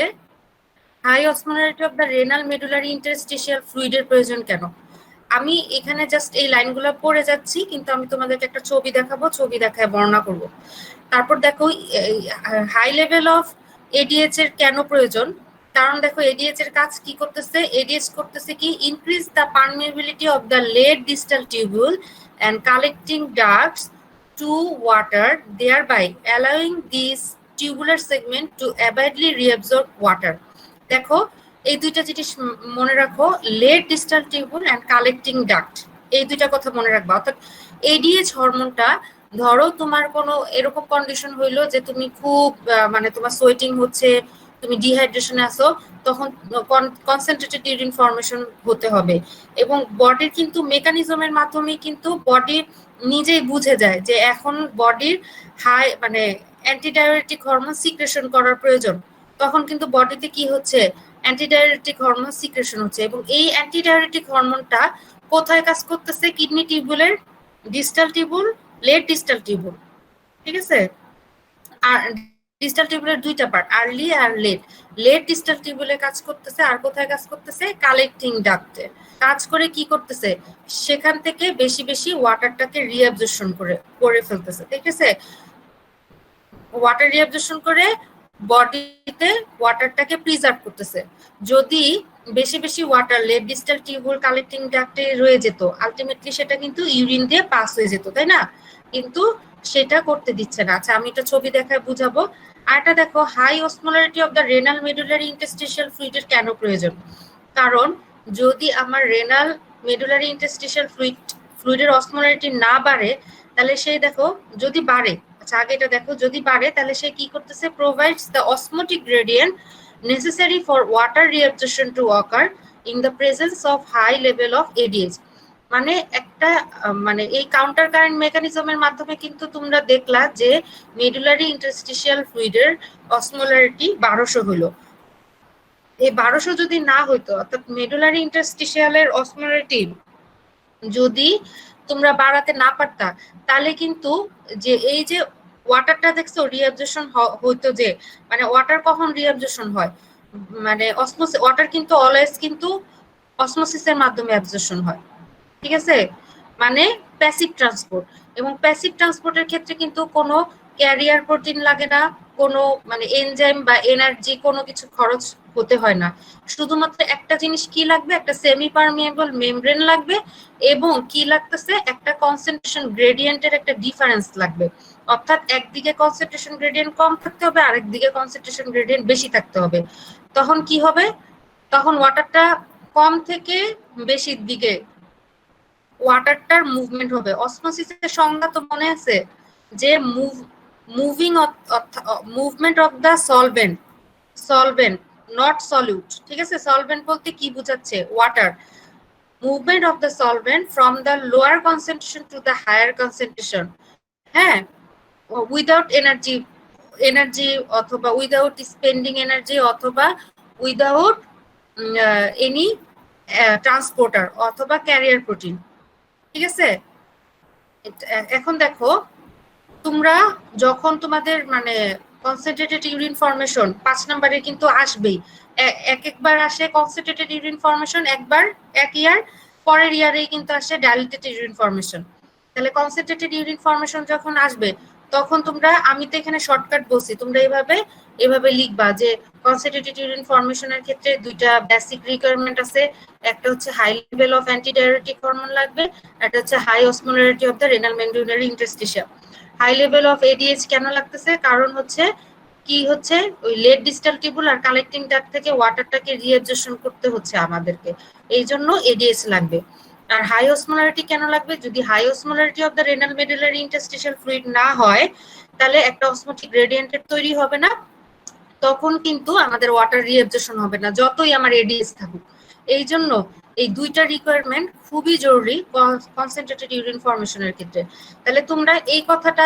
high osmolarity of the renal medullary interstitial ফ্লুইডের প্রয়োজন কেন। আমি এখানে জাস্ট এই লাইনগুলো পড়ে যাচ্ছি, কিন্তু আমি তোমাদেরকে একটা ছবি দেখাবো, ছবি দেখায় বর্ণনা করব। তারপর দেখো হাই লেভেল অফ এডিএইচ এর কেন প্রয়োজন, কারণ দেখো এডিএইচ এর কাজ কি করতেছে, এডিএইচ করতেছে কি increase the permeability of the late distal tubule and collecting ducts to water, thereby allowing these tubular segment to avidly reabsorb water. দেখো এই দুইটা জিনিস মনে রাখো, late distal tubule and collecting duct, এই দুইটা কথা মনে রাখবা। অর্থাৎ এডিএইচ হরমোনটা ধরো তোমার কোনো এরকম কন্ডিশন হইলো যে তুমি খুব মানে তোমার সোয়েটিং হচ্ছে, তুমি ডিহাইড্রেশনে আসো, তখন কনসেন্ট্রেটেড ইউরিন ফর্মেশন হতে হবে। এবং বডির কিন্তু মেকানিজমের মাধ্যমে কিন্তু বডি নিজেই বুঝে যায় যে এখন বডির হাই মানে অ্যান্টিডাইউরেটিক হরমোন সিক্রেশন করার প্রয়োজন, তখন কিন্তু বডিতে কি হচ্ছে অ্যান্টিডাইউরেটিক হরমোন সিক্রেশন হচ্ছে। এবং এই অ্যান্টিডাইউরেটিক হরমোনটা কোথায় কাজ করতেছে? কিডনি টিউবুলের distal tubule, late distal tubule, ঠিক আছে? আর ডিস্টাল টিউবুলের দুইটা পার্ট, আর্লি আর লেট। লেট ডিস্টাল টিউবুলে কাজ করতেছে, আর কোথায় কাজ করতেছে? কালেক্টিং ডাক্টে কাজ করে কি করতেছে? সেখান থেকে বেশি বেশি ওয়াটারটাকে রিঅ্যাবজর্পশন করে ফেলতেছে, ঠিক আছে? ওয়াটার রিঅ্যাবজর্পশন করে বডিতে ওয়াটারটাকে প্রিজার্ভ করতেছে। যদি বেশি বেশি water late distal tubule collecting ডাক্টে রয়ে যেত, আলটিমেটলি সেটা কিন্তু ইউরিন দিয়ে পাস হয়ে যেত, তাই না? কিন্তু সেটা করতে দিচ্ছে না। আচ্ছা, আমি একটা ছবি দেখায় বুঝাবো। আর এটা দেখো high osmolarity of the renal medullary interstitial ফ্লুইডের কেন প্রয়োজন, কারণ যদি আমার রেনাল মেডুলারি ইন্টারস্টিশিয়াল ফ্লুইডের অসমোলারিটি না বাড়ে, তাহলে সেই দেখো যদি বাড়ে, আচ্ছা আগে এটা দেখো, যদি বাড়ে তাহলে সে কি করতেছে? Provides the osmotic gradient necessary for water reabsorption to occur in the presence of high level of ADH. মানে একটা মানে এই কাউন্টার কারেন্ট মেকানিজমের মাধ্যমে কিন্তু তোমরা দেখলা যে মেডুলারি ইন্টারস্টিশিয়াল ফ্লুইডের অসমোলারিটি 1200 হলো। এই 1200 যদি না হইতো, অর্থাৎ মেডুলারি ইন্টারস্টিশিয়ালের অসমোলারিটি যদি তোমরা বাড়াতে না পারতা, তাহলে কিন্তু যে এই যে ওয়াটারটা দেখছো রিঅ্যাবজর্পশন হইতো, যে মানে ওয়াটার কখন রিঅ্যাবজর্পশন হয়, মানে অসমোসিস, ওয়াটার কিন্তু অলওয়েজ কিন্তু অসমোসিসের মাধ্যমে অ্যাবজর্পশন হয়, ঠিক আছে? মানে প্যাসিভ ট্রান্সপোর্ট। এবং প্যাসিভ ট্রান্সপোর্টের ক্ষেত্রে কিন্তু কোনো ক্যারিয়ার প্রোটিন লাগে না, কোনো মানে এনজাইম বা এনার্জি কোনো কিছু খরচ হতে হয় না। শুধুমাত্র একটা জিনিস কি লাগবে? একটা সেমি পারমিয়েবল মেমব্রেন লাগবে, এবং কি লাগতেছে? একটা কনসেন্ট্রেশন গ্রেডিয়েন্টের একটা ডিফারেন্স লাগবে। অর্থাৎ একদিকে কনসেন্ট্রেশন গ্রেডিয়েন্ট কম থাকতে হবে, আরেকদিকে কনসেন্ট্রেশন গ্রেডিয়েন্ট বেশি থাকতে হবে। তখন কি হবে? তখন ওয়াটারটা কম থেকে বেশির দিকে ওয়াটারটার মুভমেন্ট হবে। অসমোসিসের সংজ্ঞা তো মনে আছে যে movement of the solvent not solute, ঠিক আছে। সলভেন্ট বলতে কি বোঝাচ্ছে? Water. Movement of the solvent from the lower concentration to the higher concentration, হ্যাঁ, উইদাউট এনার্জি অথবা উইদাউট স্পেন্ডিং এনার্জি অথবা উইদাউট এনি ট্রান্সপোর্টার অথবা ক্যারিয়ার প্রোটিন, ঠিক আছে। এখন দেখো, তোমরা যখন তোমাদের মানে কনসেন্ট্রেটেড ইউরিন ফর্মেশন 5 নম্বরে কিন্তু আসবেই, একবার আসে কনসেন্ট্রেটেড ইউরিন ফর্মেশন, একবার এক ইয়ার, পরের ইয়ারেই কিন্তু আসে ডাইলিউটেড ইউরিন ফর্মেশন। তাহলে কনসেন্ট্রেটেড ইউরিন ফর্মেশন যখন আসবে তখন তোমরা, আমি তো এখানে শর্টকাট বলছি, তোমরা এভাবে লিখবা যে কনসেন্ট্রেটেড ইউরিন ফর্মেশনের ক্ষেত্রে দুইটা বেসিক রিকোয়ারমেন্ট আছে। একটা হচ্ছে high level of antidiuretic hormone লাগবে, একটা হচ্ছে high osmolarity of the renal মেমব্রেনারি interstitium. High level of ADH কেন লাগতেছে? কারণ হচ্ছে কি হচ্ছে, ওই লেট ডিস্টাল টিউবুল আর কালেক্টিং ডাক্ট থেকে ওয়াটারটাকে রিঅ্যাবজর্পশন করতে হচ্ছে আমাদেরকে, এই জন্য এডিএইচ লাগবে। আর হাই অসমোলারিটি কেন লাগবে? যদি high osmolarity of the renal medullary interstitial fluid না হয়, তাহলে একটা অসমোটিক গ্রেডিয়েন্টের তৈরি হবে না, তখন কিন্তু আমাদের ওয়াটার রিঅ্যাবজর্পশন হবে না, যতই আমার এডিএস থাকুক। এই জন্য এই দুইটা রিকোয়ারমেন্ট খুবই জরুরি কনসেন্ট্রেটেড ইউরিন ফর্মেশনের ক্ষেত্রে। তাহলে তোমরা এই কথাটা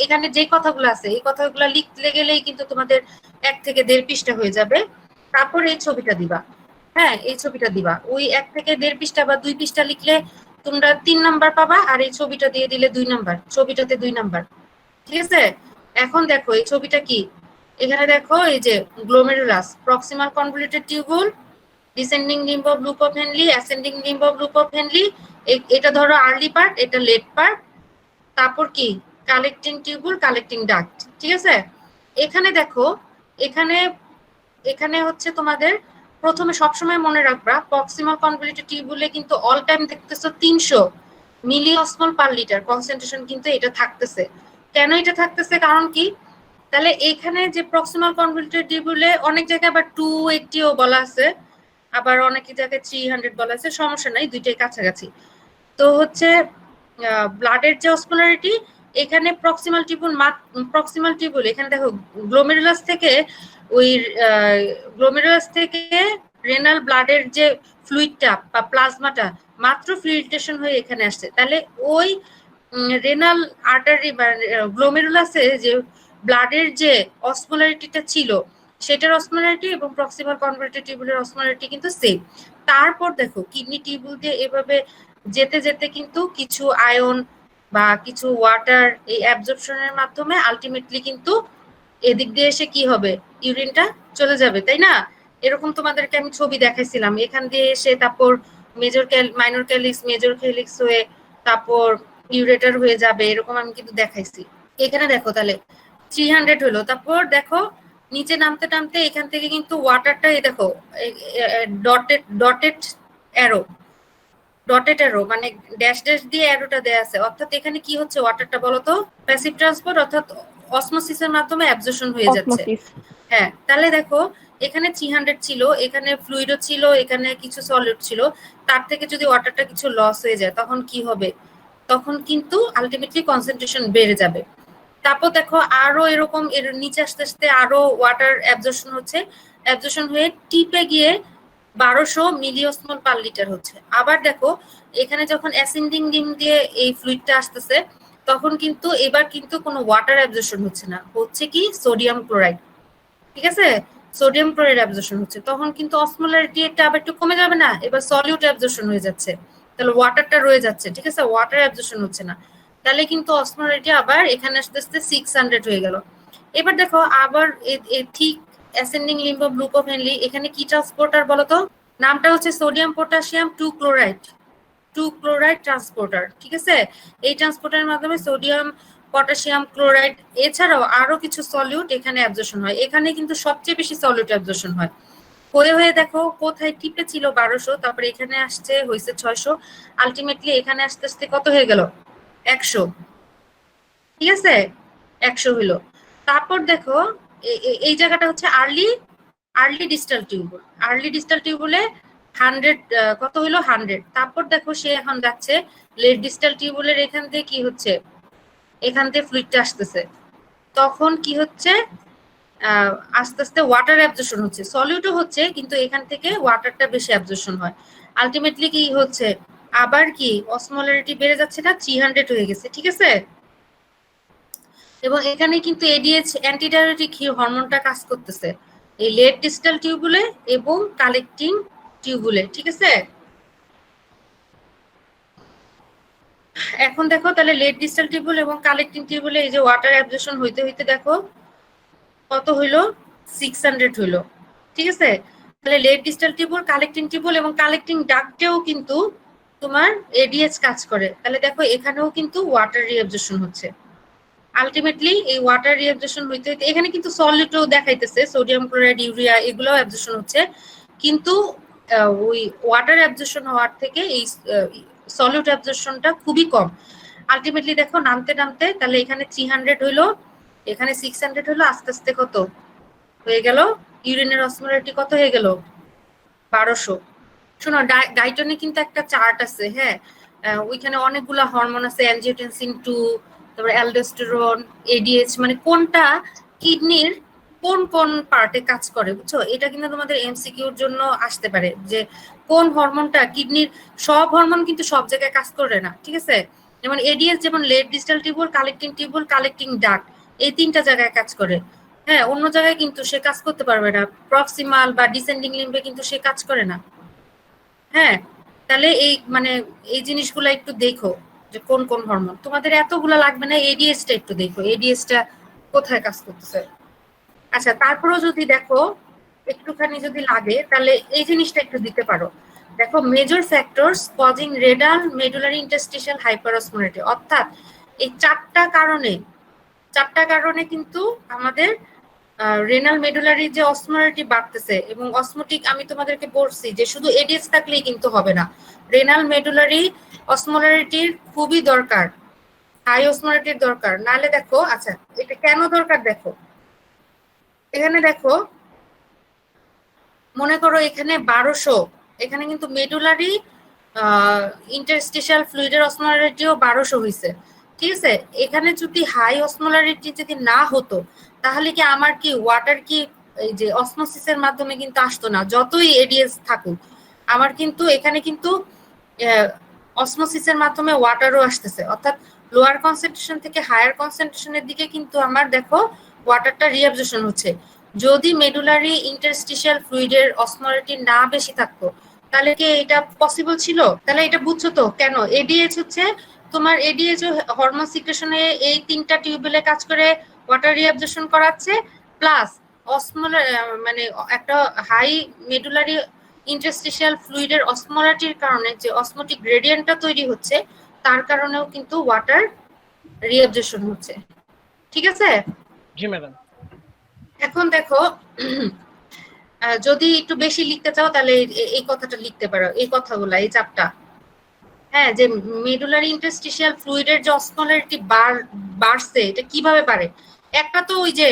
এখানে যে কথাগুলো আছে এই কথাগুলো লিখতে গেলেই কিন্তু তোমাদের 1 থেকে 1.5 পৃষ্ঠা হয়ে যাবে। তারপর এই ছবিটা দিবা, হ্যাঁ, এই ছবিটা দিবা। ওই 1 থেকে 1.5 পৃষ্ঠা বা 2 পৃষ্ঠা লিখলে তোমরা 3 নাম্বার পাবা, আর এই ছবিটা দিয়ে দিলে 2 নাম্বার, ছবিটাতে 2 নাম্বার, ঠিক আছে। এখন দেখো এই ছবিটা কি, এখানে দেখো এই যে glomerulus, proximal convoluted tubule, descending limb of loop of Henley, ascending limb of loop of Henle, এটা ধরো আর্লি পার্ট, এটা লেট পার্ট। তারপর কি কালেক্টিং টিউবুল, কালেক্টিং ডাক্ট, ঠিক আছে। এখানে দেখো, এখানে হচ্ছে তোমাদের প্রথমে সবসময় মনে রাখবা প্রক্সিমাল কনভলিউটেড টিউবুলে কিন্তু অল টাইম দেখতেছো 300 মিলি অসমল পার লিটার কনসেন্ট্রেশন কিন্তু এটা থাকতেছে। কেন এটা থাকতেছে, কারণ কি? তাহলে এখানে যে প্রক্সিমাল কনভলিউটেড টিউবুলে অনেক জায়গায় আবার 280ও বলা আছে, আবার অনেক জায়গায় 300 বলা আছে, সমস্যা নাই, দুইটাই কাছাকাছি। তো হচ্ছে ব্লাডের যে অসমোলারিটি, এখানে প্রক্সিমাল টিউবুল এখানে দেখো গ্লোমেরুলাস থেকে রেনাল ব্লাডের যে ফ্লুইডটা বা প্লাজমাটা মাত্র ফিল্ট্রেশন হয়ে এখানে আসছে। তাহলে ওই রেনাল আর্টারি বা গ্লোমেরুলাসে যে ব্লাডের যে অসমোলারিটিটা ছিল, সেটার অসমোলারিটি এবং প্রক্সিমাল কনভলিউটেড টিউবুলের অসমোলারিটি কিন্তু সেম। তারপর দেখো কিডনি টিউবুল দিয়ে এভাবে যেতে যেতে কিন্তু কিছু আয়ন বা কিছু ওয়াটার এই অ্যাবজর্পশনের মাধ্যমে আলটিমেটলি কিন্তু এদিক দিয়ে এসে কি হবে, ইউরিনটা চলে যাবে, তাই না? এরকম তোমাদেরকে আমি ছবি দেখাইছিলাম, এখান দিয়ে এসে তারপর মাইনর ক্যালিক্স, মেজর ক্যালিক্স হয়ে তারপর ইউরেটার হয়ে যাবে, এরকম আমি কিন্তু দেখাইছি। এখানে দেখো তাহলে 300 হলো, তারপর দেখো নিচে নামতে নামতে এখান থেকে কিন্তু ওয়াটারটা, এই দেখো ডটেড অ্যারো মানে ড্যাশ ড্যাশ দিয়ে অ্যারোটা দেয়া আছে, অর্থাৎ এখানে কি হচ্ছে ওয়াটারটা বলতো, প্যাসিভ ট্রান্সপোর্ট অর্থাৎ অসমোসিসের মাধ্যমে অ্যাবজর্পশন হয়ে যাচ্ছে। হ্যাঁ, তাহলে দেখো এখানে 300 ছিল, এখানে ফ্লুইডও ছিল, এখানে কিছু সলিড ছিল, তার থেকে যদি ওয়াটারটা কিছু লস হয়ে যায় তখন কি হবে, তখন কিন্তু আলটিমেটলি কনসেন্ট্রেশন বেড়ে যাবে। তারপর দেখো আরো এরকম এর নিচে আস্তে আস্তে আরো ওয়াটার অ্যাবজর্পশন হয়ে টিপে গিয়ে 1200 মিলিঅসমল পার লিটার হচ্ছে। আবার দেখো এখানে যখন অ্যাসেন্ডিং লিম্ব দিয়ে এই ফ্লুইডটা আসতেছে, তখন কিন্তু এবার কিন্তু কোনো ওয়াটার অ্যাবজর্পশন হচ্ছে না, হচ্ছে কি সোডিয়াম ক্লোরাইড, ঠিক আছে। সোডিয়াম ক্লোরাইড অ্যাবজর্পশন হচ্ছে, তখন কিন্তু অসমোলারিটিটা আবার একটু কমে যাবে না, এবার সলিউট অ্যাবজর্পশন হয়ে যাচ্ছে, তাহলে ওয়াটারটা রয়ে যাচ্ছে, ঠিক আছে, ওয়াটার অ্যাবজর্পশন হচ্ছে না, তাহলে কিন্তু অসমোলারিটি আবার এখানে আস্তে আস্তে 600 হয়ে গেল। এবার দেখো আবার ঠিক ascending limb of loop of Henley, এখানে কি ট্রান্সপোর্টার বলতো, নামটা হচ্ছে সোডিয়াম পটাশিয়াম 2 ক্লোরাইড ট্রান্সপোর্টার, ঠিক আছে। এই ট্রান্সপোর্টারের মাধ্যমে সোডিয়াম পটাশিয়াম ক্লোরাইড এছাড়াও আরো কিছু সলিউট এখানে অ্যাবজর্পশন হয়, এখানে কিন্তু সবচেয়ে বেশি সলিউট অ্যাবজর্পশন হয়। হয়ে দেখো কোথায় টিপে ছিল 1200, তারপরে এখানে আসছে হয়েছে 600, আলটিমেটলি এখানে আস্তে আস্তে কত হয়ে গেল, 100, ঠিক আছে, 100 হলো। তারপর দেখো এই জায়গাটা হচ্ছে আর্লি ডিস্টাল টিউবুলে 100 কত হলো, 100। তারপর দেখো সে এখন যাচ্ছে লেট ডিস্টাল টিউবুলের, এখান থেকে কি হচ্ছে, এখান থেকে ফ্লুইডটা আসতেছে, তখন কি হচ্ছে আস্তে আস্তে ওয়াটার অ্যাবজর্পশন হচ্ছে, সলিউটও হচ্ছে, কিন্তু এখান থেকে ওয়াটারটা বেশি অ্যাবজর্পশন হয়। আলটিমেটলি কি হচ্ছে, আবার কি অসমোলারিটি বেড়ে যাচ্ছে না, 300 হয়ে গেছে, ঠিক আছে। এবং এখানে কিন্তু এডিএইচ অ্যান্টিডায়োটিক হরমোনটা কাজ করতেছে এই লেট ডিস্টাল টিউবুলে এবং কালেক্টিং টিউবুলে, ঠিক আছে। এখন দেখো তাহলে লেট ডিস্টাল টিউবুল এবং কালেক্টিং টিউবুলে এই যে ওয়াটার অ্যাবজর্পশন হইতে হইতে দেখো কত হইলো, 600 হইলো, ঠিক আছে। তাহলে late distal tubule, collecting tubule এবং কালেক্টিং ডাক্টেও কিন্তু তোমার এডিএইচ কাজ করে। তাহলে দেখো এখানেও কিন্তু ওয়াটার রিঅ্যাবজর্পশন হচ্ছে। আলটিমেটলি এই ওয়াটার রিঅ্যাবজর্পশন হইতে হইতে এখানে কিন্তু সলিডও দেখাইতেছে, সোডিয়াম ক্লোরাইড, ইউরিয়া, এগুলোও অ্যাবজর্পশন হচ্ছে, কিন্তু ওই ওয়াটার অ্যাবজর্পশন হওয়ার থেকে এই সলিড অ্যাবজর্পশনটা খুবই কম। আলটিমেটলি দেখো নামতে নামতে তাহলে এখানে 300 হইলো, এখানে 600 হলো, আস্তে আস্তে কত হয়ে গেল, ইউরিনের অসমোলারিটি কত হয়ে গেল, 1200। শোনো ডাইটনে কিন্তু একটা চার্ট আছে, হ্যাঁ, ওইখানে অনেকগুলা হরমোন আছে, অ্যানজিওটেনসিন 2, তারপরে অ্যালডোস্টেরন, এডিএইচ, মানে কোনটা কিডনির কোন কোন পার্টে কাজ করে, বুঝছো। এটা কিন্তু তোমাদের এমসিকিউর জন্য আসতে পারে যে কোন হরমোনটা কিডনির, সব হরমোন কিন্তু সব জায়গায় কাজ করে না, ঠিক আছে। যেমন এডিএইচ যেমন late distal tubule, collecting duct, এই 3টা জায়গায় কাজ করে, হ্যাঁ, অন্য জায়গায় কিন্তু সে কাজ করতে পারবে না, প্রক্সিমাল বা ডিসেন্ডিং লিম্বে কিন্তু সে কাজ করে না, হ্যাঁ। তাহলে এই মানে এই জিনিসগুলো একটু দেখো যে কোন কোন হরমোন, তোমাদের এতগুলা লাগবে না, এডিএসটা একটু দেখো, এডিএসটা কোথায় কাজ করতেছে। আচ্ছা, তারপরেও যদি দেখো একটুখানি যদি লাগে তাহলে এই জিনিসটা একটু দিতে পারো। দেখো major factors causing renal medullary interstitial hyperosmolarity, অর্থাৎ এই 4টা কারণে কিন্তু আমাদের রেনাল মেডুলারি যে অসমোলারিটি বাড়তেছে, এবং অসমোটিক আমি তোমাদেরকে বলছি যে শুধু এডিএস থাকলেই কিন্তু হবে না, রেনাল মেডুলারি অসমোলারিটির খুবই দরকার, হাই অসমোলারিটির দরকার, নাহলে দেখো, আচ্ছা এটা কেন দরকার দেখো, এখানে দেখো মনে করো এখানে 1200, এখানে কিন্তু মেডুলারি ইন্টারস্টিশিয়াল ফ্লুইডের অসমোলারিটিও 1200 হয়েছে, ঠিক আছে। এখানে যদি হাই অসমোলারিটি যদি না হতো তাহলে কি আমার কি ওয়াটার কি এই যে অসমোসিসের মাধ্যমে কিন্তু আসতো না, যতই এডিএস থাকুক আমার কিন্তু এখানে কিন্তু অসমোসিসের মাধ্যমে ওয়াটারও আসতেছে, অর্থাৎ লোয়ার কনসেন্ট্রেশন থেকে হায়ার কনসেন্ট্রেশনের দিকে কিন্তু আমার দেখো ওয়াটারটা রিঅ্যাবজর্পশন হচ্ছে। যদি মেডুলারি ইন্টারস্টিশিয়াল ফ্লুইডের অসমোলারিটি না বেশি থাকতো তাহলে কি এটা পসিবল ছিল? তাহলে এটা বুঝছো তো কেন এডিএইচ হচ্ছে তোমার, এডিএইচ হরমোন সিক্রেশনে এই 3টা টিউবুলে কাজ করে ওয়াটার রিঅ্যাবজর্পশন করাচ্ছে, প্লাস মানে একটা হাই মেডুলারি ইন্টারস্টিশিয়াল ফ্লুইডের অসমোলারিটির কারণে যে অসমোটিক গ্রেডিয়েন্টটা তৈরি হচ্ছে তার কারণেও কিন্তু ওয়াটার রিঅ্যাবজর্পশন হচ্ছে, ঠিক আছে। জি ম্যাডাম। এখন দেখো যদি একটু বেশি লিখতে চাও তাহলে এই কথাটা লিখতে পারো, এই কথাগুলা, এই চাপটা, হ্যাঁ, যে মেডুলারি ইন্টারস্টিশিয়াল ফ্লুইডের যে অসমোলারিটি বাড়ছে, এটা কিভাবে বাড়ে, একটা তো ওই যে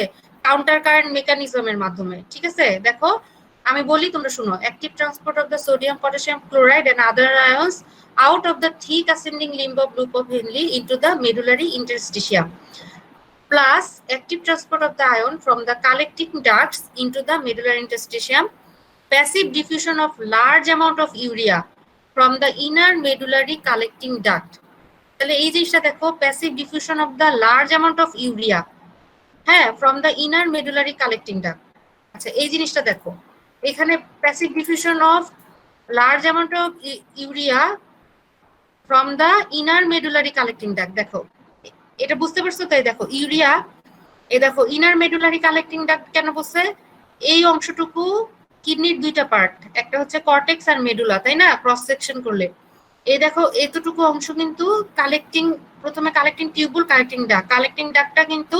কাউন্টার কারেন্ট মেকানিজমের মাধ্যমে, ঠিক আছে। দেখো আমি বলি তোমরা শুনো, active transport of the sodium potassium chloride and other ions out of the thick ascending limb of loop of Henle into the medullary interstitium, plus active transport of the ion from the collecting ducts into the medullary interstitium, passive diffusion of large amount of urea from the inner medullary collecting duct। তাহলে এই জিনিসটা দেখো, passive diffusion of the large amount of urea, হ্যাঁ, from the inner medullary collecting duct. আচ্ছা এই জিনিসটা দেখো, এখানে passive diffusion of large amount of urea from the inner medullary collecting duct, দেখো এটা বুঝতে পারছো? তাই দেখো ইউরিয়া, এই দেখো ইনার মেডুলারি কালেক্টিং ডাক্ট কেন বলছে, এই অংশটুকু কিডনির 2টা পার্ট, একটা হচ্ছে কর্টেক্স আর মেডুলা, তাই না, ক্রস সেকশন করলে এই দেখো এতটুকু অংশ কিন্তু কালেক্টিং, প্রথমে কালেক্টিং টিউবুল, কালেক্টিং ডাক্টটা কিন্তু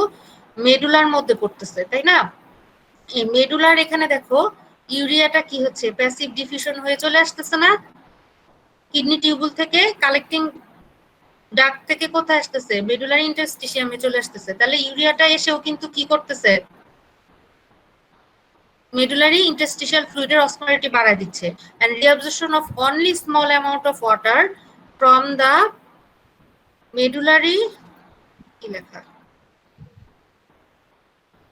মেডুলার মধ্যে পড়তেছে, তাই না। এই মেডুলার এখানে দেখো ইউরিয়াটা কি হচ্ছে, প্যাসিভ ডিফিউশন হয়ে চলে আসতেছে না কিডনি টিউবুল থেকে, কালেক্টিং ডাক্ট থেকে কোথায় আসতেছে, মেডুলারি ইন্টারস্টিশিয়ামে চলে আসতেছে। তাহলে ইউরিয়াটা এসেও কিন্তু কি করতেছে, মেডুলারি ইন্টারস্টিশিয়াল ফ্লুইডের অসমোলারিটি বাড়ায় দিচ্ছে, and reabsorption of only small amount of water from the medullary কি লেখা,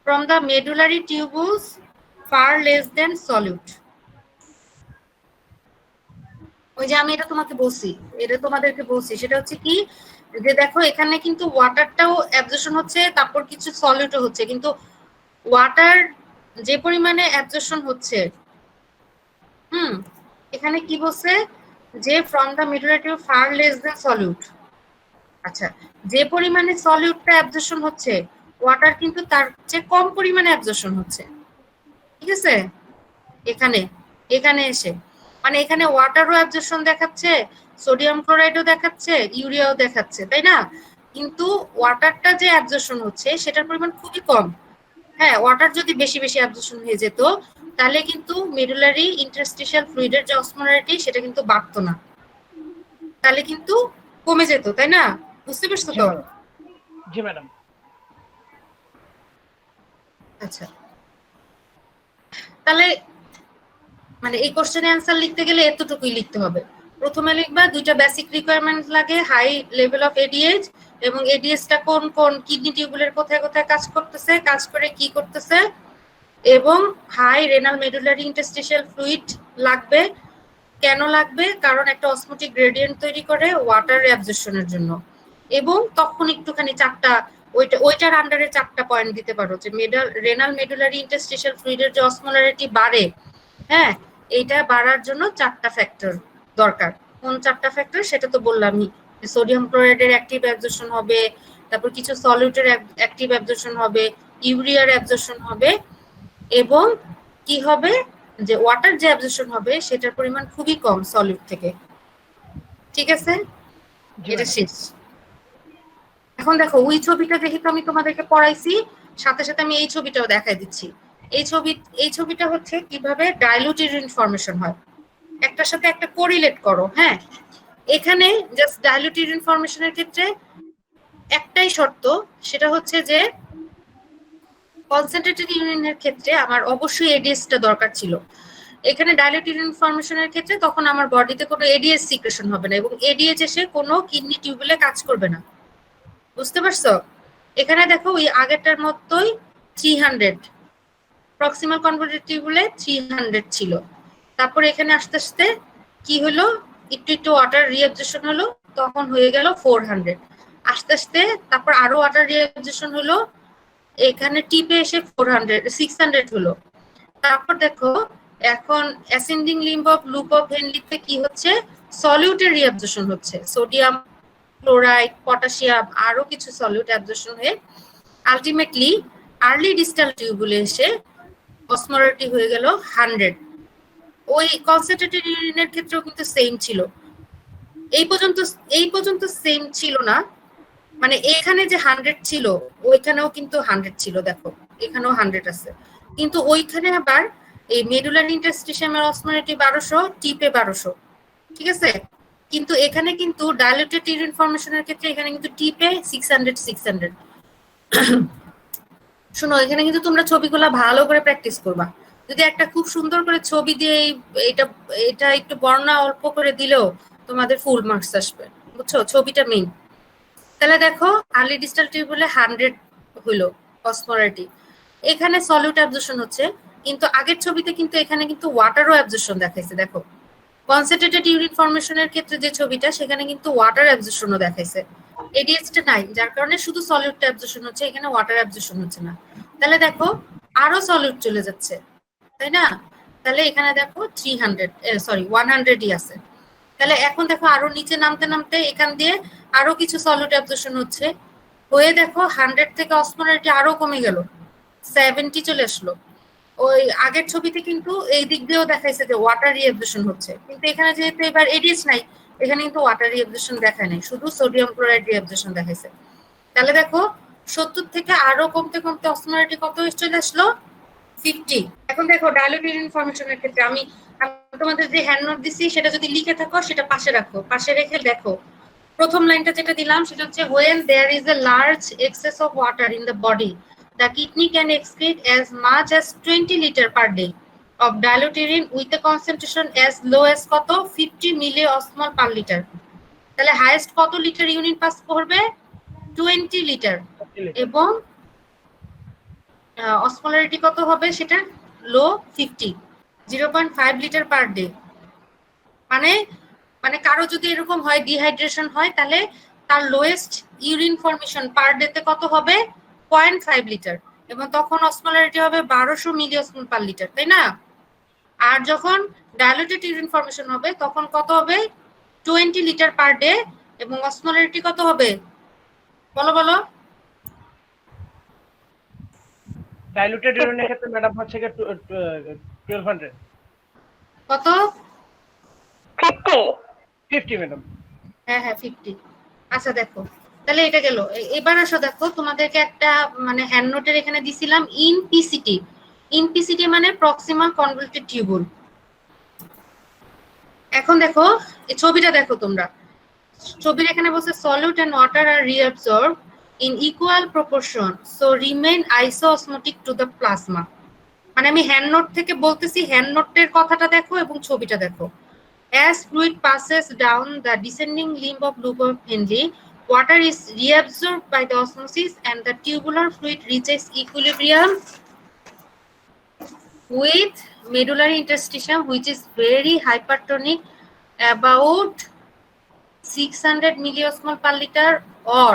from the medullary tubules far less than solute. ওই যে আমি এটা তোমাকে বলছি, এটা তোমাদেরকে বলছি, সেটা হচ্ছে কি যে দেখো এখানে কিন্তু ওয়াটারটাও অ্যাবজর্পশন হচ্ছে, তারপর কিছু সলিউটও হচ্ছে, কিন্তু ওয়াটার যে পরিমাণে অ্যাবজর্পশন হচ্ছে, এখানে কি বলছে যে from the medullary tube far less than solute। আচ্ছা, যে পরিমাণে সলিউটটা অ্যাবজর্পশন হচ্ছে, ওয়াটার কিন্তু তার চেয়ে কম পরিমাণে অ্যাবজর্পশন হচ্ছে, ঠিক আছে? এখানে এখানে এসে মানে এখানে ওয়াটারও অ্যাবজর্পশন দেখাচ্ছে, সোডিয়াম ক্লোরাইডও দেখাচ্ছে, ইউরিয়াও দেখাচ্ছে, তাই না? কিন্তু ওয়াটারটা যে অ্যাবজর্পশন হচ্ছে সেটার পরিমাণ খুবই কম। হ্যাঁ, ওয়াটার যদি বেশি বেশি অ্যাবজর্পশন হয়ে যেত তাহলে কিন্তু মেডুলারি ইন্টারস্টিশিয়াল ফ্লুইডের যে অসমোলারিটি সেটা কিন্তু বাড়তো না, তাহলে কিন্তু কমে যেত, তাই না? বুঝতে পারছো তো? জি ম্যাডাম। আচ্ছা, তাহলে মানে এই কোশ্চেনে অ্যান্সার লিখতে গেলে এতটুকুই লিখতে হবে। প্রথমে লিখবা দুইটা বেসিক রিকোয়ারমেন্ট লাগে, হাই লেভেল অফ এডিএইচ, এবং এডিএইচটা কোন কোন কিডনি টিউবুলের কোথায় কোথায় কাজ করতেছে, কাজ করে কি করতেছে, এবং high renal medullary interstitial fluid লাগবে। কেন লাগবে? কারণ একটা অসমোটিক গ্রেডিয়েন্ট তৈরি করে ওয়াটার অ্যাবজর্পশনের জন্য। এবং তখন একটুখানি চারটা ওইটার আন্ডারে চারটা পয়েন্ট দিতে পারো যে রেনাল মেডুলারি ইন্টারস্টিশিয়াল ফ্লুইডের যে অসমোলারিটি বাড়ে, হ্যাঁ, এইটা বাড়ার জন্য চারটা ফ্যাক্টর দরকার। কোন চারটা ফ্যাক্টর সেটা তো বললামই, সোডিয়াম ক্লোরাইডের অ্যাক্টিভ অ্যাবজর্পশন হবে, তারপর কিছু সলিউটের অ্যাক্টিভ অ্যাবজর্পশন হবে, ইউরিয়ার অ্যাবজর্পশন হবে, এবং কি হবে যে ওয়াটার যে অ্যাবজর্পশন হবে সেটার পরিমাণ খুবই কম সলিউট থেকে। ঠিক আছে, এটা শেষ। এখন দেখো ওই ছবিটা যেহেতু আমি তোমাদেরকে পড়াইছি, সাথে সাথে আমি এই ছবিটাও দেখাই দিচ্ছি। এই ছবিটা হচ্ছে কিভাবে ডাইলুটেড ইনফরমেশন হয়, একটার সাথে একটা কোরিলেট করো। হ্যাঁ, এখানে জাস্ট ডাইলুটেড ইনফরমেশনের ক্ষেত্রে একটাই শর্ত, সেটা হচ্ছে যে কনসেন্ট্রেটেড ইউরিনের ক্ষেত্রে আমার অবশ্যই এডিএসটা দরকার ছিল। এখানে ডাইলুটেড ইনফরমেশনের ক্ষেত্রে তখন আমার বডিতে কোনো এডিএস সিক্রেশন হবে না, এবং এডিএস এসে কোনো কিডনি টিউবুলে কাজ করবে না। বুঝতে পারছো? এখানে দেখো ওই আগেরটার মতোই 300 প্রক্সিমাল কনভলিউটেড টিউবুলে 300 ছিল। তারপর এখানে আস্তে আস্তে কি হলো, একটু একটু ওয়াটার রিঅ্যাবজর্পশন হলো, তখন হয়ে গেল 400। আস্তে আস্তে তারপর আরো ওয়াটার রিঅ্যাবজর্পশন হলো, এখানে টিপে এসে 600 হলো। তারপর দেখো এখন ascending limb of loop of হেনলিতে কি হচ্ছে, সলিউটের রিঅ্যাবজর্পশন হচ্ছে, সোডিয়াম ক্লোরাইড, পটাশিয়াম, আরো কিছু সলিউট অ্যাবজর্পশন হয়ে আলটিমেটলি আর্লি ডিস্টাল টিউবুলে এসে অসমোলারিটি হয়ে গেল 100। ওই কনসেন্ট্রেটেড ইউরিনের ক্ষেত্রেও কিন্তু সেম ছিল। এই পর্যন্ত সেম ছিল না, মানে এখানে যে 100 ছিল ওইখানেও কিন্তু 100 ছিল, দেখো এখানেও 100 আছে, কিন্তু ওইখানে আবার এই মেডুলারি ইন্টারস্টিশিয়ামের অসমোলারিটি 1200, টিপে 1200, ঠিক আছে? কিন্তু এখানে কিন্তু ডাইলুটেড ইউরিন ফরমেশনের ক্ষেত্রে এখানে কিন্তু টিপে 600। শোনো, এখানে কিন্তু তোমরা ছবিগুলো ভালো করে প্র্যাকটিস করবা। যদি একটা খুব সুন্দর করে ছবি দিয়ে এটা এটা একটু বর্ণনা অল্প করে দিলেও তোমাদের ফুল মার্কস আসবে, বুঝছো? ছবিটা মেইন। তাহলে দেখো আর্লি ডিস্টাল টিউবুলে 100 হইলো অসমোলারিটি, এখানে সলিউট অ্যাবজর্পশন হচ্ছে, কিন্তু আগের ছবিতে কিন্তু এখানে কিন্তু ওয়াটারও অ্যাবজর্পশন দেখাইছে। দেখো কনসেন্ট্রেটেড ইউরিন ফরমেশনের ক্ষেত্রে যে ছবিটা সেখানে কিন্তু ওয়াটার অ্যাবজর্পশনও দেখাইছে, এডিএসটা নাই, যার কারণে শুধু সলিউট অ্যাবজর্পশন হচ্ছে, এখানে ওয়াটার অ্যাবজর্পশন হচ্ছে না। তাহলে দেখো আরো সলিউট চলে যাচ্ছে, তাই না? তাহলে এখানে দেখো 100ই আছে। তাহলে এখন দেখো আরো নিচে নামতে নামতে এখান দিয়ে আরো কিছু সলিউট অ্যাবজর্পশন হচ্ছে, হয়ে দেখো 100 থেকে অসমোলারিটি আরো কমে গেল, 70 চলে আসলো। ওই আগের ছবিতে কিন্তু এই দিক দিয়েও দেখাইছে যে ওয়াটার রিঅ্যাবজর্পশন হচ্ছে, কিন্তু এখানে যেহেতু এবার এডিএস নাই, এখানে কিন্তু ওয়াটার রিঅ্যাবজর্পশন দেখায় নাই, শুধু সোডিয়াম ক্লোরাইড রিঅ্যাবজর্পশন দেখাইছে। তাহলে দেখো 70 থেকে আরো কমতে কমতে অসমোলারিটি কত চলে আসলো, 50। এখন দেখো ডাইলুটেড ইনফরমেশনের ক্ষেত্রে আমি তোমাদের যে হ্যান্ড নোট দিছি সেটা যদি লিখে থাকো সেটা পাশে রাখো, পাশে রেখে দেখো প্রথম লাইনটা যেটা দিলাম সেটা হচ্ছে when there is a large excess of water in the body, the kidney can excrete as much as 20 liter per day of dilute urine with a concentration as low as কত 50 milliosmol per liter। তাহলে highest কত litre urine pass করবে, 20 litre, osmolarity কত হবে সেটা লো 50, 0.5 litre per day. মানে মানে কারো যদি এরকম হয় ডিহাইড্রেশন হয় তাহলে তার লোয়েস্ট ইউরিন ফরমেশন পার ডেতে কত হবে 0.5 লিটার, এবং তখন অসমোলারিটি হবে 1200 মিলিঅসমোল পার লিটার, তাই না? আর যখন ডাইলুটেড ইউরিন ফরমেশন হবে তখন কত হবে 20 লিটার পার ডে, এবং অসমোলারিটি কত হবে বলো বলো। ডাইলুটেড ইউরিনের ক্ষেত্রে ম্যাডাম হচ্ছে কি 1200 কত? 50 ম্যাডাম। হ্যাঁ হ্যাঁ 50। আচ্ছা দেখো তাহলে এটা গেল। এবার আসো দেখো তোমাদেরকে একটা মানে হ্যান্ড নোটের এখানে দিছিলাম ইনপিসিটি। ইনপিসিটি মানে প্রক্সিমাল কনভলভেটেড টিউবুল। এখন দেখো এই ছবিটা দেখো তোমরা, ছবির এখানে বলছে solute and water are reabsorb in equal proportion so remain isoosmotic to the plasma. মানে আমি হ্যান্ড নোট থেকে বলতেছি, হ্যান্ড নোটের কথাটা দেখো এবং ছবিটা দেখো। As fluid passes down the descending limb of loop of Henle, water is reabsorbed by the osmosis and the tubular fluid reaches equilibrium with medullary interstitium, which is very hypertonic, about 600 milliosmol per liter or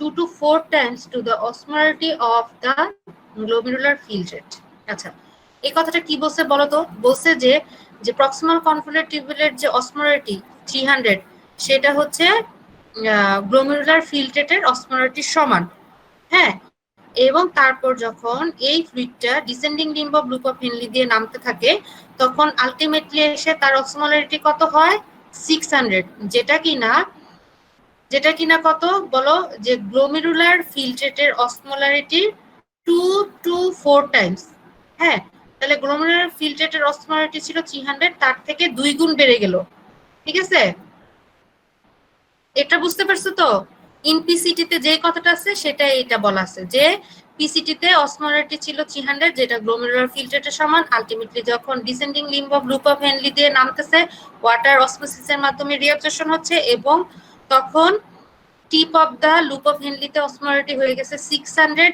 2 to 4 times to the osmolarity of the glomerular filtrate. আচ্ছা এই কথাটা কি বলছে বলো তো? বলছে যে যে প্রক্সিমাল কনভলভেটেড টিউবুলের যে অসমোলারিটি 300 সেটা হচ্ছে গ্লোমেরুলার ফিল্ট্রেটের অসমোলারিটির সমান। হ্যাঁ, এবং তারপর যখন এই ফ্লুইডটা descending limb of loop of Henle দিয়ে নামতে থাকে তখন আলটিমেটলি এসে তার অসমোলারিটি কত হয় 600, যেটা কিনা কত বলো, যে গ্লোমেরুলার ফিল্ট্রেটের অসমোলারিটি 2 to 4 টাইমস। হ্যাঁ, তাহলে গ্লোমেরুলার ফিল্ট্রেটের অসমোলারিটি ছিল 300, তার থেকে 2 গুণ বেড়ে গেল। ঠিক আছে, এটা বুঝতে পারছো তো? ইনপিসিটিতে যে কথাটা আছে সেটা এটা বলা আছে যে পিসিটিতে অসমোলারিটি ছিল 300 যেটা গ্লোমেরুলার ফিল্ট্রেটের সমান। আলটিমেটলি যখন descending limb of loop of Henle দিয়ে নামতেছে ওয়াটার অসমোসিসের মাধ্যমে রিঅ্যাবজর্পশন হচ্ছে, এবং তখন tip of the loop of হেনলিতে অসমোলারিটি হয়ে গেছে 600,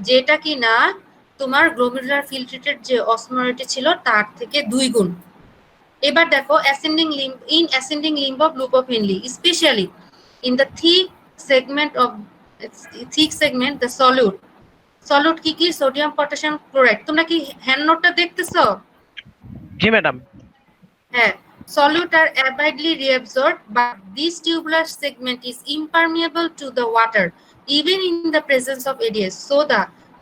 যেটা কিনা তোমার গ্লোমেরুলার ফিল্ট্রেটের যে অসমোলারিটি ছিল তার থেকে 2 গুণ। এবার দেখো ascending limb of loop of Henley specially in the thick segment the solute কি কি সোডিয়াম পটাশিয়াম ক্লোরাইড। তোমরা কি হ্যান্ড নোটটা দেখতেছো? জি ম্যাডাম। হ্যাঁ, solute are avidly reabsorbed but this tubular segment is impermeable to the water even in the presence of ADS, so the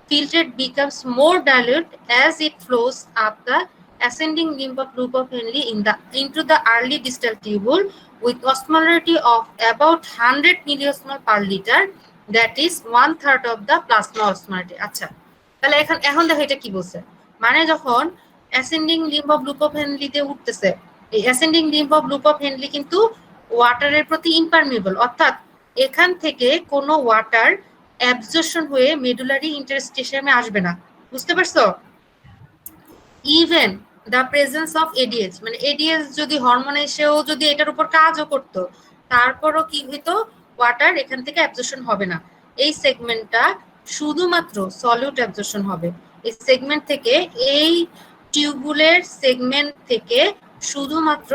filtrate becomes more dilute as it flows up the ascending limb of loop of Henle into the early distal tubule with osmolarity of about 100 milliosmol per liter, that is 1/3 of the plasma osmolarity. আচ্ছা তাহলে এখন দেখো এটা কি বলছে। মানে যখন ascending limb of loop of হেনলিতে উঠতেছে, এই ascending limb of loop of Henle কিন্তু ওয়াটারের প্রতি ইমপারমিয়েবল, অর্থাৎ এখান থেকে কোনো ওয়াটার অ্যাবজর্পশন হয়ে মেডুলারি ইন্টারস্টিশিয়ামে আসবে না। বুঝতে পারছো? Even the presence of ADS, মানে এডিএস যদি হরমোন এসেও যদি এটার উপর কাজও করতো তারপরও কি হইতো, ওয়াটার এখান থেকে অ্যাবজর্পশন হবে না। এই সেগমেন্টটা শুধুমাত্র সলিউট অ্যাবজর্পশন হবে। এই সেগমেন্ট থেকে, এই টিউবুলের সেগমেন্ট থেকে শুধুমাত্র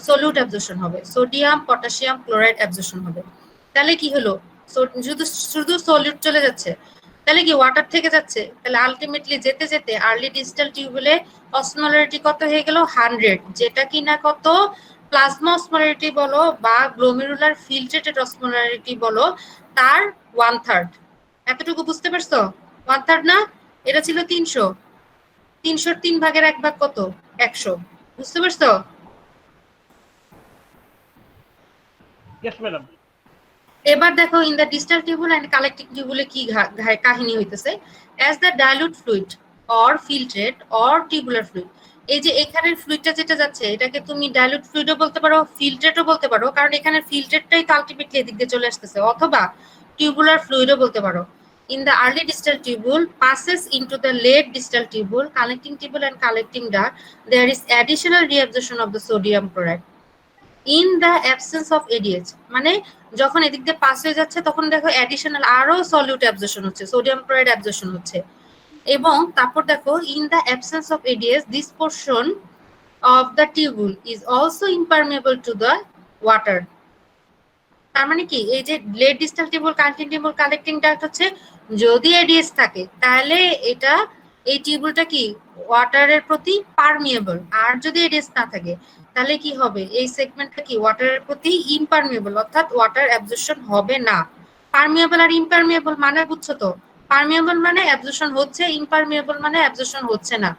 সলিউট অ্যাবজর্পশন হবে, সোডিয়াম পটাশিয়াম ক্লোরাইড অ্যাবজর্পশন হবে। তাহলে কি হলো, শুধু সলিউট চলে যাচ্ছে, তাহলে কি ওয়াটার থেকে যাচ্ছে, তাহলে আলটিমেটলি যেতে যেতে আর্লি ডিস্টাল টিউবুলে অসমোলারিটি কত হয়ে গেল 100, যেটা কিনা কত প্লাজমা অসমোলারিটি বলো বা গ্লোমেরুলার ফিল্ট্রেটেড অসমোলারিটি বলো তার 1/3। এতটুকু বুঝতে পারছো? 1/3 না, এটা ছিল 300, 300 3 ভাগের 1 ভাগ কত 100। বুঝতে পারছো? Yes madam. এবার দেখো in the distal tubule and collecting টিউবুলে কি কাহিনী হইতেছে। As the dilute fluid or filtrate or tubular fluid, এই যে এখানের ফ্লুইডটা যেটা যাচ্ছে এটাকে তুমি ডাইলুট ফ্লুইডও বলতে পারো, ফিল্ট্রেটও বলতে পারো, কারণ এখানে ফিল্ট্রেটটাই আলটিমেটলি এদিক দিয়ে চলে আসতেছে, অথবা টিউবুলার ফ্লুইডও বলতে পারো। In the early distal tubule passes into the late distal tubule, connecting tubule and collecting duct, there is additional reabsorption of the sodium chloride. In the absence of ADH, মানে যখন এদিক দিয়ে পাস হয়ে যাচ্ছে তখন দেখো অ্যাডিশনাল আরো solute absorption হচ্ছে, সোডিয়াম ক্লোরাইড অ্যাবজর্পশন হচ্ছে। এবং তারপর দেখো in the absence of ADS this portion of the tubule is also impermeable to the water. তার মানে কি এই যে late distal tubule connecting tubule collecting duct হচ্ছে যদি এডিএস থাকে তাহলে এটা এই টিউবুলটা কি ওয়াটারের প্রতি পারমিয়েবল, আর যদি এডিএস না থাকে তাহলে কি হবে এই সেগমেন্টটা কি ওয়াটারের প্রতি ইমপারমিয়েবল, অর্থাৎ ওয়াটার অ্যাবজর্পশন হবে না। পারমিয়েবল আর ইমপারমিয়েবল মানে বুঝছো তো? পারমিয়েবল মানে অ্যাবজর্পশন হচ্ছে, ইমপারমিয়েবল মানে অ্যাবজর্পশন হচ্ছে না।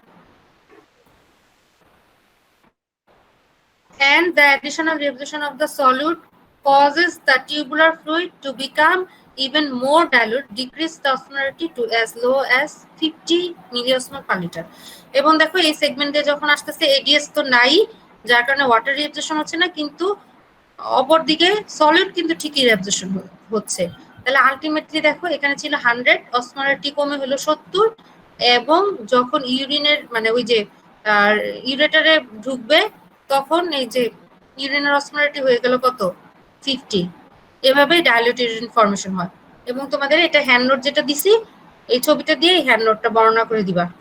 And the additional reabsorption of the solute causes the tubular fluid to become even more dilute, decrease the osmolarity to as low as 50 milliosmol per liter. এবং দেখো এই সেগমেন্টে যখন আসতেছে এডিএস তো নাই, যার কারণে ওয়াটার রিঅ্যাবজর্পশন হচ্ছে না, কিন্তু অপরদিকে সলিড কিন্তু ঠিকই রিঅ্যাবজর্পশন হচ্ছে। তাহলে আলটিমেটলি দেখো এখানে ছিল 100, অসমোলারিটি কমে হলো 70, এবং যখন ইউরিনের মানে ওই যে ইউরেটারে ঢুকবে তখন এই যে ইউরিনের অসমোলারিটি হয়ে গেল কত 50। এভাবেই ডাইলিউট ইউরিন ফর্মেশন হয়। এবং তোমাদের এটা হ্যান্ড নোট যেটা দিছি এই ছবিটা দিয়ে হ্যান্ড নোটটা বর্ণনা করে দিবা।